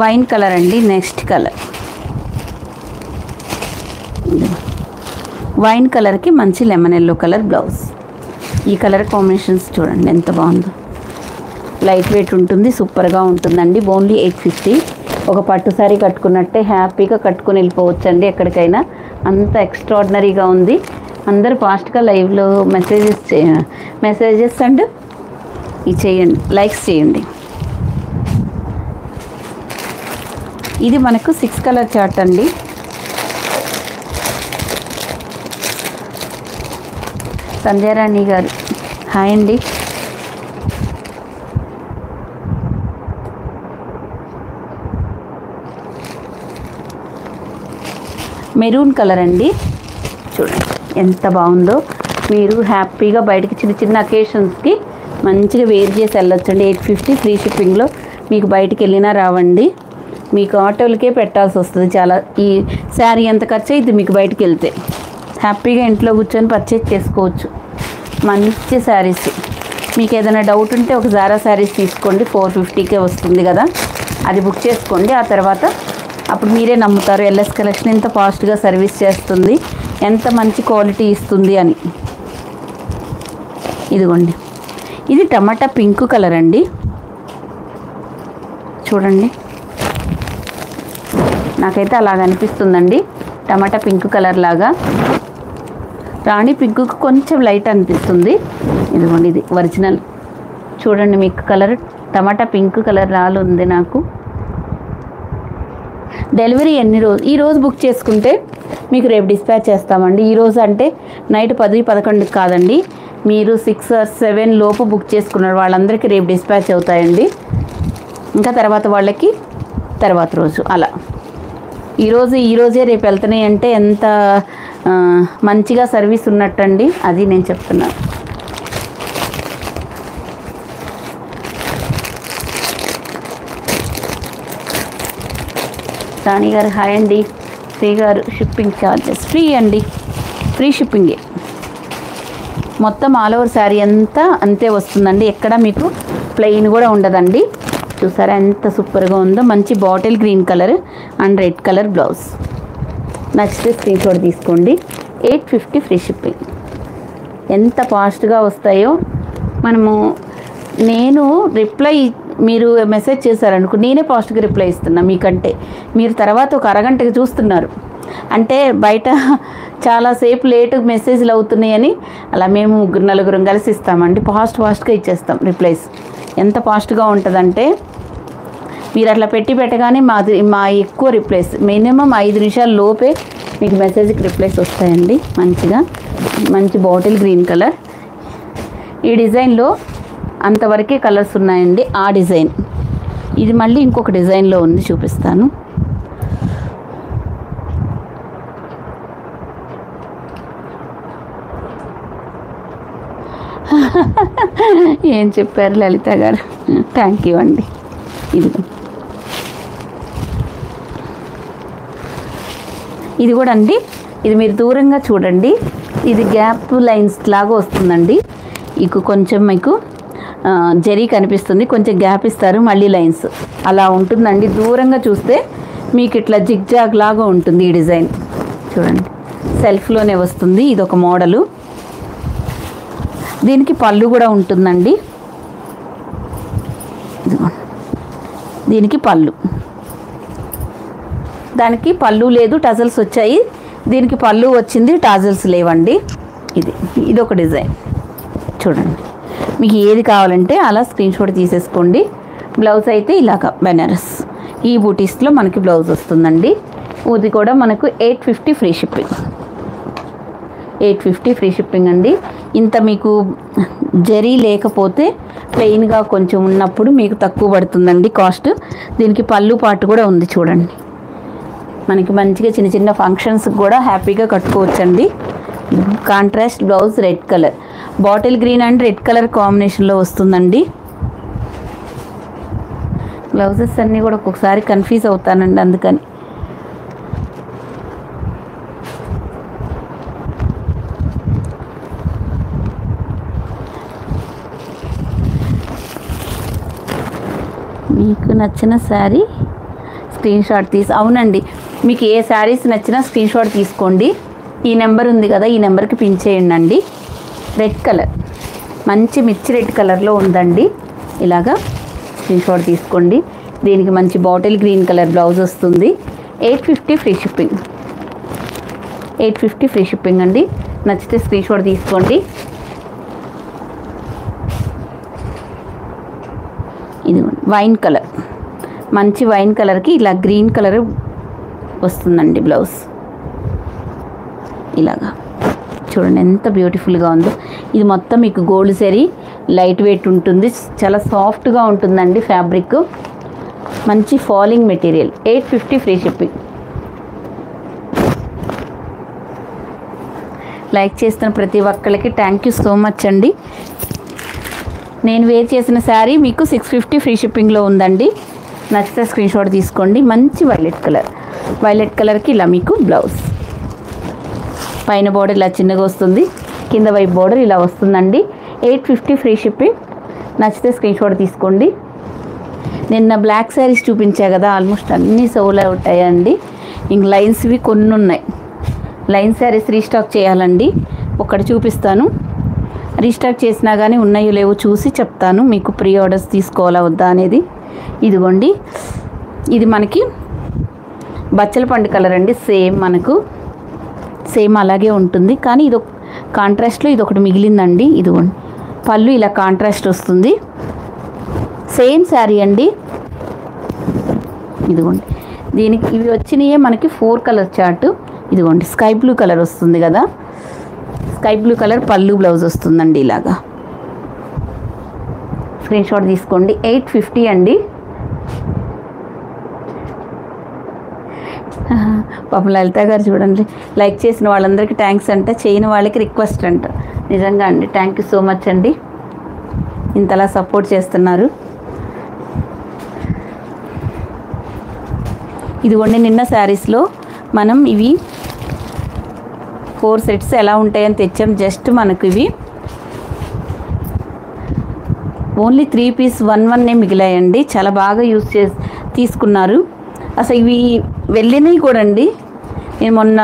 వైన్ కలర్ అండి. నెక్స్ట్ కలర్ వైన్ కలర్కి మంచి లెమన్ ఎల్లో కలర్ బ్లౌజ్. ఈ కలర్ కాంబినేషన్స్ చూడండి ఎంత బాగుందో. లైట్ వెయిట్ ఉంటుంది, సూపర్గా ఉంటుందండి. ఓన్లీ 850. ఒక పట్టు సారీ కట్టుకున్నట్టే హ్యాపీగా కట్టుకుని వెళ్ళిపోవచ్చండి ఎక్కడికైనా. అంత ఎక్స్ట్రాడినరీగా ఉంది. అందరూ ఫాస్ట్గా లైవ్లో మెసేజెస్ అండ్ ఇది చేయండి, లైక్స్ చేయండి. ఇది మనకు 6 కలర్ చార్ట్ అండి. సంధ్యారాణి గారు హాయ్ అండి. మెరూన్ కలర్ అండి. చూడండి ఎంత బాగుందో. మీరు హ్యాపీగా బయటకి చిన్న చిన్న అకేషన్స్కి మంచిగా వేర్ చేసి వెళ్ళొచ్చండి. 850 ఫ్రీ షిప్పింగ్లో. మీకు బయటికి వెళ్ళినా రావండి, మీకు ఆటోలకే పెట్టాల్సి వస్తుంది చాలా. ఈ శారీ ఎంత ఖర్చు అయితే మీకు బయటికి వెళ్తే హ్యాపీగా ఇంట్లో కూర్చొని పర్చేజ్ చేసుకోవచ్చు. మంచి శారీస్. మీకు ఏదైనా డౌట్ ఉంటే ఒక జారా శారీస్ తీసుకోండి, 450కే వస్తుంది కదా, అది బుక్ చేసుకోండి. ఆ తర్వాత అప్పుడు మీరే నమ్ముతారు ఎల్ఎస్ కలెక్షన్ ఎంత ఫాస్ట్గా సర్వీస్ చేస్తుంది, ఎంత మంచి క్వాలిటీ ఇస్తుంది అని. ఇదిగోండి, ఇది టమాటా పింక్ కలర్ అండి. చూడండి, నాకైతే అలాగ అనిపిస్తుందండి, టమాటా పింక్ కలర్ లాగా. రాణి పింక్కు కొంచెం లైట్ అనిపిస్తుంది. ఇదిగోండి, ఇది ఒరిజినల్. చూడండి, మీకు కలర్ టమాటా పింక్ కలర్ లాగా ఉంది నాకు. డెలివరీ ఈరోజు బుక్ చేసుకుంటే మీకు రేపు డిస్పాచ్ చేస్తామండి. ఈరోజు అంటే నైట్ 10-11 కాదండి, మీరు 6 or 7 లోపు బుక్ చేసుకున్నారు వాళ్ళందరికీ రేపు డిస్పాచ్ అవుతాయండి. ఇంకా తర్వాత వాళ్ళకి తర్వాత రోజు అలా. ఈరోజే రేపు వెళ్తున్నాయి అంటే ఎంత మంచిగా సర్వీస్ ఉన్నట్టండి, అది నేను చెప్తున్నాను. రాణి గారు హాయ్ అండి. శ్రీ గారు షిప్పింగ్ ఛార్జెస్ ఫ్రీ అండి, ఫ్రీ షిప్పింగే. మొత్తం ఆల్ ఓవర్ శారీ అంతా అంతే వస్తుందండి, ఎక్కడ మీకు ప్లెయిన్ కూడా ఉండదండి. చూసారా ఎంత సూపర్గా ఉందో, మంచి bottle green colour and red colour blouse. నచ్చితే స్క్రీన్ షాట్ తీసుకోండి. 850 ఫ్రీ షిప్పింగ్. ఎంత ఫాస్ట్గా వస్తాయో నేను రిప్లై, మీరు మెసేజ్ చేశారనుకో నేనే ఫాస్ట్గా రిప్లై ఇస్తున్నా మీకంటే. మీరు తర్వాత ఒక అరగంటకి చూస్తున్నారు అంటే బయట చాలాసేపు లేటు మెసేజ్లు అవుతున్నాయని, అలా మేము 3-4 కలిసి ఇస్తామండి. ఫాస్ట్గా ఇచ్చేస్తాం రిప్లైస్. ఎంత ఫాస్ట్గా ఉంటుందంటే మీరు అట్లా పెట్టగానే మా ఎక్కువ రిప్లైస్ మినిమం 5 నిమిషాల లోపే మీకు మెసేజ్కి రిప్లైస్ వస్తాయండి. మంచి బాటిల్ గ్రీన్ కలర్. ఈ డిజైన్లో అంతవరకే కలర్స్ ఉన్నాయండి. ఆ డిజైన్ ఇది మళ్ళీ ఇంకొక డిజైన్లో ఉంది, చూపిస్తాను. ఏం చెప్పారు లలిత గారు, థ్యాంక్ యూ అండి. ఇది కూడా అండి, ఇది మీరు దూరంగా చూడండి, ఇది గ్యాప్ లైన్స్ లాగా వస్తుందండి. కొంచెం మీకు జరీ కనిపిస్తుంది, కొంచెం గ్యాప్ ఇస్తారు, మళ్ళీ లైన్స్ అలా ఉంటుందండి. దూరంగా చూస్తే మీకు ఇట్లా జిగ్జాగ్ లాగా ఉంటుంది. ఈ డిజైన్ చూడండి, సెల్ఫ్లోనే వస్తుంది. ఇది ఒక మోడలు. దీనికి పళ్ళు కూడా ఉంటుందండి. దీనికి దానికి పళ్ళు లేదు, టజల్స్ వచ్చాయి. దీనికి పళ్ళు వచ్చింది, టాజల్స్ లేవండి. ఇది ఒక డిజైన్ చూడండి. మీకు ఏది కావాలంటే అలా స్క్రీన్ షాట్ తీసేసుకోండి. బ్లౌజ్ అయితే ఇలాగ బెనారస్ ఈ బూటీస్లో మనకి బ్లౌజ్ వస్తుందండి. ఇది కూడా మనకు 850 ఫ్రీ షిప్పింగ్. 850 ఫ్రీ షిప్పింగ్ అండి. ఇంత మీకు జరీ లేకపోతే ప్లెయిన్గా కొంచెం ఉన్నప్పుడు మీకు తక్కువ పడుతుందండి కాస్ట్. దీనికి పళ్ళు పాటు కూడా ఉంది చూడండి. మనకి మంచిగా చిన్న ఫంక్షన్స్కి కూడా హ్యాపీగా కట్టుకోవచ్చండి. Contrast blouse red colour, bottle green and red colour కాంబినేషన్లో వస్తుందండి. బ్లౌజెస్ అన్నీ కూడా ఒక్కొక్కసారి కన్ఫ్యూజ్ అవుతానండి, అందుకని. మీకు నచ్చిన శారీ స్క్రీన్ షాట్ అవునండి, మీకు ఏ శారీస్ నచ్చినా స్క్రీన్ షాట్ తీసుకోండి. ఈ నెంబర్ ఉంది కదా, ఈ నెంబర్కి పిన్ చేయండి అండి. రెడ్ కలర్, మంచి మిర్చి రెడ్ కలర్లో ఉందండి. ఇలాగా స్క్రీన్ షాట్ తీసుకోండి. దీనికి మంచి బాటిల్ గ్రీన్ కలర్ బ్లౌజ్ వస్తుంది. 850 ఫ్రీ షిప్పింగ్. 850 ఫ్రీ షిప్పింగ్ అండి. నచ్చితే స్క్రీన్ షాట్ తీసుకోండి. ఇది వైన్ కలర్, మంచి వైన్ కలర్కి ఇలా గ్రీన్ కలర్ వస్తుందండి బ్లౌజ్. ఇలాగా చూడండి ఎంత బ్యూటిఫుల్గా ఉందో. ఇది మొత్తం మీకు గోల్డ్ జరీ, లైట్ వెయిట్ ఉంటుంది, చాలా సాఫ్ట్గా ఉంటుందండి ఫ్యాబ్రిక్. మంచి falling material. 850 free shipping. Like చేస్తున్న ప్రతి ఒక్కరికి థ్యాంక్ యూ సో మచ్ అండి. నేను వేర్ చేసిన శారీ మీకు 650 ఫ్రీ షిప్పింగ్లో ఉందండి. నచ్చితే స్క్రీన్ షాట్ తీసుకోండి. మంచి వైలెట్ కలర్కి ఇలా మీకు బ్లౌజ్. పైన బోర్డర్ ఇలా చిన్నగా వస్తుంది, కింద వైపు బోర్డర్ ఇలా వస్తుందండి. 850 ఫ్రీ షిప్పింగ్. నచ్చితే స్క్రీన్ షాట్ తీసుకోండి. నిన్న బ్లాక్ శారీస్ చూపించా కదా, ఆల్మోస్ట్ అన్నీ సోల్ అవుట్ అయ్యాయండి. ఇంక లైన్స్వి కొన్ని ఉన్నాయి. లైన్ శారీస్ రీస్టాక్ చేయాలండి. ఒకటి చూపిస్తాను, రీస్టాక్ చేసినా కానీ ఉన్నాయో లేవో చూసి చెప్తాను మీకు. ప్రీ ఆర్డర్స్ తీసుకోవాలా వద్దా అనేది. ఇదిగోండి, ఇది మనకి బచ్చల పండు కలర్ అండి. సేమ్ అలాగే ఉంటుంది, కానీ ఇది కాంట్రాస్ట్లో ఇది ఒకటి మిగిలిందండి. ఇదిగోండి, పళ్ళు ఇలా కాంట్రాస్ట్ వస్తుంది. సేమ్ శారీ అండి. ఇదిగోండి, దీనికి ఇవి వచ్చినాయే మనకి 4 కలర్ చార్ట్. ఇదిగోండి, స్కై బ్లూ కలర్ వస్తుంది కదా, స్కై బ్లూ కలర్ పళ్ళు బ్లౌజ్ వస్తుందండి. ఇలాగా స్క్రీన్ షాట్ తీసుకోండి. 850 అండి. పాపం లలిత గారు చూడండి, లైక్ చేసిన వాళ్ళందరికీ థ్యాంక్స్ అంట, చేయని వాళ్ళకి రిక్వెస్ట్ అంట. నిజంగా అండి, థ్యాంక్ యూ సో మచ్ అండి, ఇంతలా సపోర్ట్ చేస్తున్నారు. ఇదిగోండి, నిన్న శారీస్లో మనం ఇవి 4 సెట్స్ ఎలా ఉంటాయని తెచ్చాం. జస్ట్ మనకు ఇవి ఓన్లీ 3 పీస్ 1 మిగిలాయండి. చాలా బాగా తీసుకున్నారు. అసలు ఇవి వెళ్ళినవి కూడా అండి. నేను మొన్న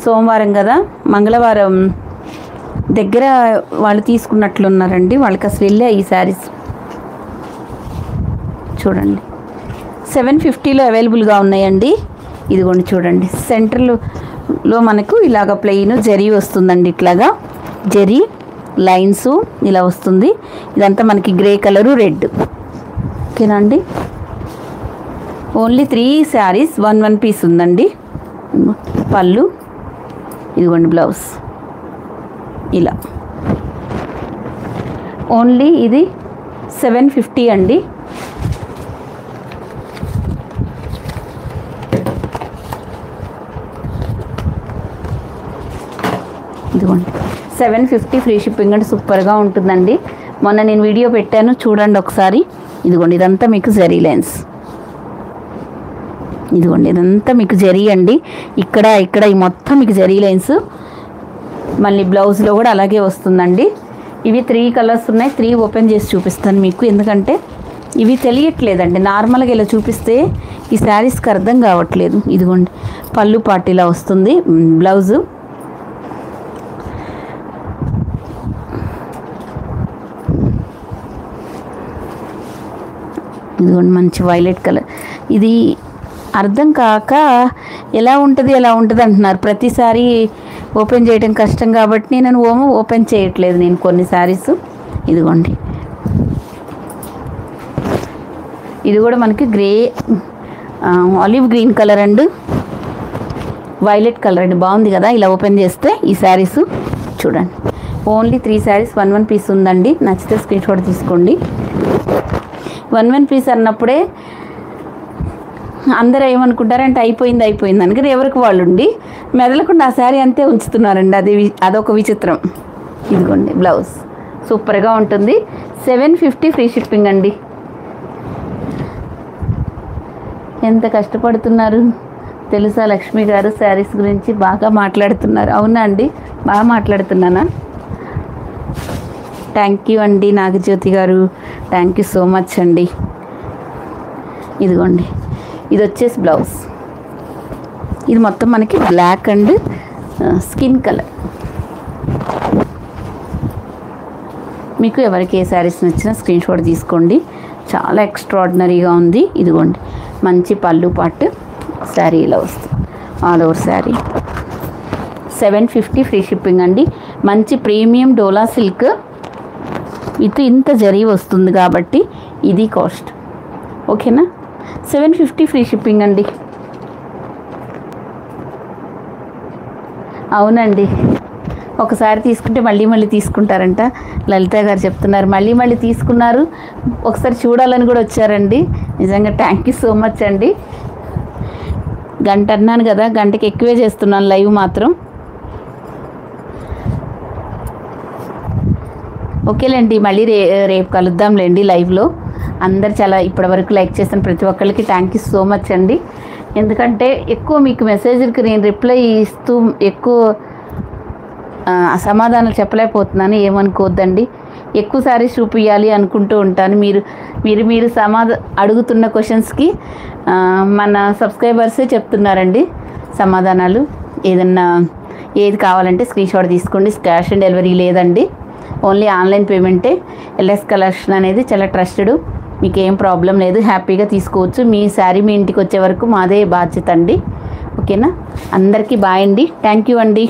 సోమవారం కదా, మంగళవారం దగ్గర వాళ్ళు తీసుకున్నట్లున్నారండి. వాళ్ళకి అసలు వెళ్ళాయి ఈ శారీస్. చూడండి, 750లో అవైలబుల్గా ఉన్నాయండి. ఇదిగోండి చూడండి, సెంటర్లో మనకు ఇలాగ ప్లెయిన్ జరీ వస్తుందండి. ఇట్లాగా జరీ లైన్స్ ఇలా వస్తుంది. ఇదంతా మనకి గ్రే కలరు, రెడ్. ఓకేనా అండి. ఓన్లీ 3 శారీస్ 1 పీస్ ఉందండి. పళ్ళు, ఇదిగోండి బ్లౌజ్ ఇలా. ఓన్లీ ఇది 750 అండి. ఇదిగోండి 750 ఫ్రీ షిప్పింగ్ అంటే సూపర్గా ఉంటుందండి. మొన్న నేను వీడియో పెట్టాను, చూడండి ఒకసారి. ఇదిగోండి, ఇదంతా మీకు జరీ లైన్స్. ఇదిగోండి, ఇదంతా మీకు జరీ అండి. ఇక్కడ ఈ మొత్తం మీకు జరీ లైన్స్. మళ్ళీ బ్లౌజ్లో కూడా అలాగే వస్తుందండి. ఇవి 3 కలర్స్ ఉన్నాయి. 3 ఓపెన్ చేసి చూపిస్తాను మీకు, ఎందుకంటే ఇవి తెలియట్లేదండి. నార్మల్గా ఇలా చూపిస్తే ఈ శారీస్కి అర్థం కావట్లేదు. ఇదిగోండి, పళ్ళు పాటు ఇలా వస్తుంది. బ్లౌజు ఇదిగోండి, మంచి వైలెట్ కలర్. ఇది అర్థం కాక ఎలా ఉంటుంది అంటున్నారు. ప్రతిసారి ఓపెన్ చేయడం కష్టం కాబట్టి నేను ఓపెన్ చేయట్లేదు నేను కొన్ని శారీస్. ఇదిగోండి, ఇది కూడా మనకి grey, olive green colour and violet colour అండి. బాగుంది కదా ఇలా ఓపెన్ చేస్తే ఈ శారీస్. చూడండి, ఓన్లీ 3 శారీస్ 1 పీస్ ఉందండి. నచ్చితే స్క్రీన్ షాట్ తీసుకోండి. 1 పీస్ అన్నప్పుడే అందరూ ఏమనుకుంటారంటే అయిపోయింది అనుకుని ఎవరికి వాళ్ళు ఉండి మెదలకుండా ఆ శారీ అంతే ఉంచుతున్నారండి. అదొక విచిత్రం. ఇదిగోండి బ్లౌజ్ సూపర్గా ఉంటుంది. 750 ఫ్రీ షిప్పింగ్ అండి. ఎంత కష్టపడుతున్నారు తెలుసా లక్ష్మి గారు, శారీస్ గురించి బాగా మాట్లాడుతున్నారు. అవునా అండి, బాగా మాట్లాడుతున్నానా? థ్యాంక్ యూ అండి నాగజ్యోతి గారు, థ్యాంక్ యూ సో మచ్ అండి. ఇదిగోండి, ఇది వచ్చేసి బ్లౌజ్. ఇది మొత్తం మనకి బ్లాక్ అండ్ స్కిన్ కలర్. మీకు ఎవరికి ఏ శారీస్ నచ్చినా స్క్రీన్ షాట్ తీసుకోండి. చాలా ఎక్స్ట్రాడినరీగా ఉంది. ఇదిగోండి, మంచి పళ్ళు పాటు శారీ ఇలా వస్తుంది. All over sari 750 free shipping అండి. మంచి ప్రీమియం డోలా సిల్క్ విత్ ఇంత జరీ వస్తుంది కాబట్టి ఇది కాస్ట్. ఓకేనా, 750 ఫ్రీ షిప్పింగ్ అండి. అవునండి, ఒకసారి తీసుకుంటే మళ్ళీ తీసుకుంటారంట. లలిత గారు చెప్తున్నారు, మళ్ళీ తీసుకున్నారు, ఒకసారి చూడాలని కూడా వచ్చారండి. నిజంగా థ్యాంక్ యూ సో మచ్ అండి. గంట అన్నాను కదా, గంటకి ఎక్కువే చేస్తున్నాను లైవ్ మాత్రం. ఓకేలేండి, మళ్ళీ రేపు కలుద్దాంలేండి లైవ్లో. అందరు చాలా ఇప్పటివరకు లైక్ చేసిన ప్రతి ఒక్కరికి థ్యాంక్ యూ సో మచ్ అండి. ఎందుకంటే ఎక్కువ మీకు మెసేజ్కి నేను రిప్లై ఇస్తూ ఎక్కువ సమాధానాలు చెప్పలేకపోతున్నాను, ఏమనుకోవద్దండి. ఎక్కువ శారీస్ చూపించాలి అనుకుంటూ ఉంటాను. మీరు అడుగుతున్న క్వశ్చన్స్కి మన సబ్స్క్రైబర్సే చెప్తున్నారండి సమాధానాలు. ఏది కావాలంటే స్క్రీన్ షాట్ తీసుకోండి. క్యాష్ ఆన్ డెలివరీ లేదండి, ఓన్లీ ఆన్లైన్ పేమెంటే. ఎల్ఎస్ కలెక్షన్ అనేది చాలా ట్రస్టెడ్, మీకు ఏం ప్రాబ్లం లేదు, హ్యాపీగా తీసుకోవచ్చు. మీ శారీ మీ ఇంటికి వచ్చే వరకు మాదే బాధ్యత అండి. ఓకేనా, అందరికీ బాయ్ అండి. థ్యాంక్ యూ అండి.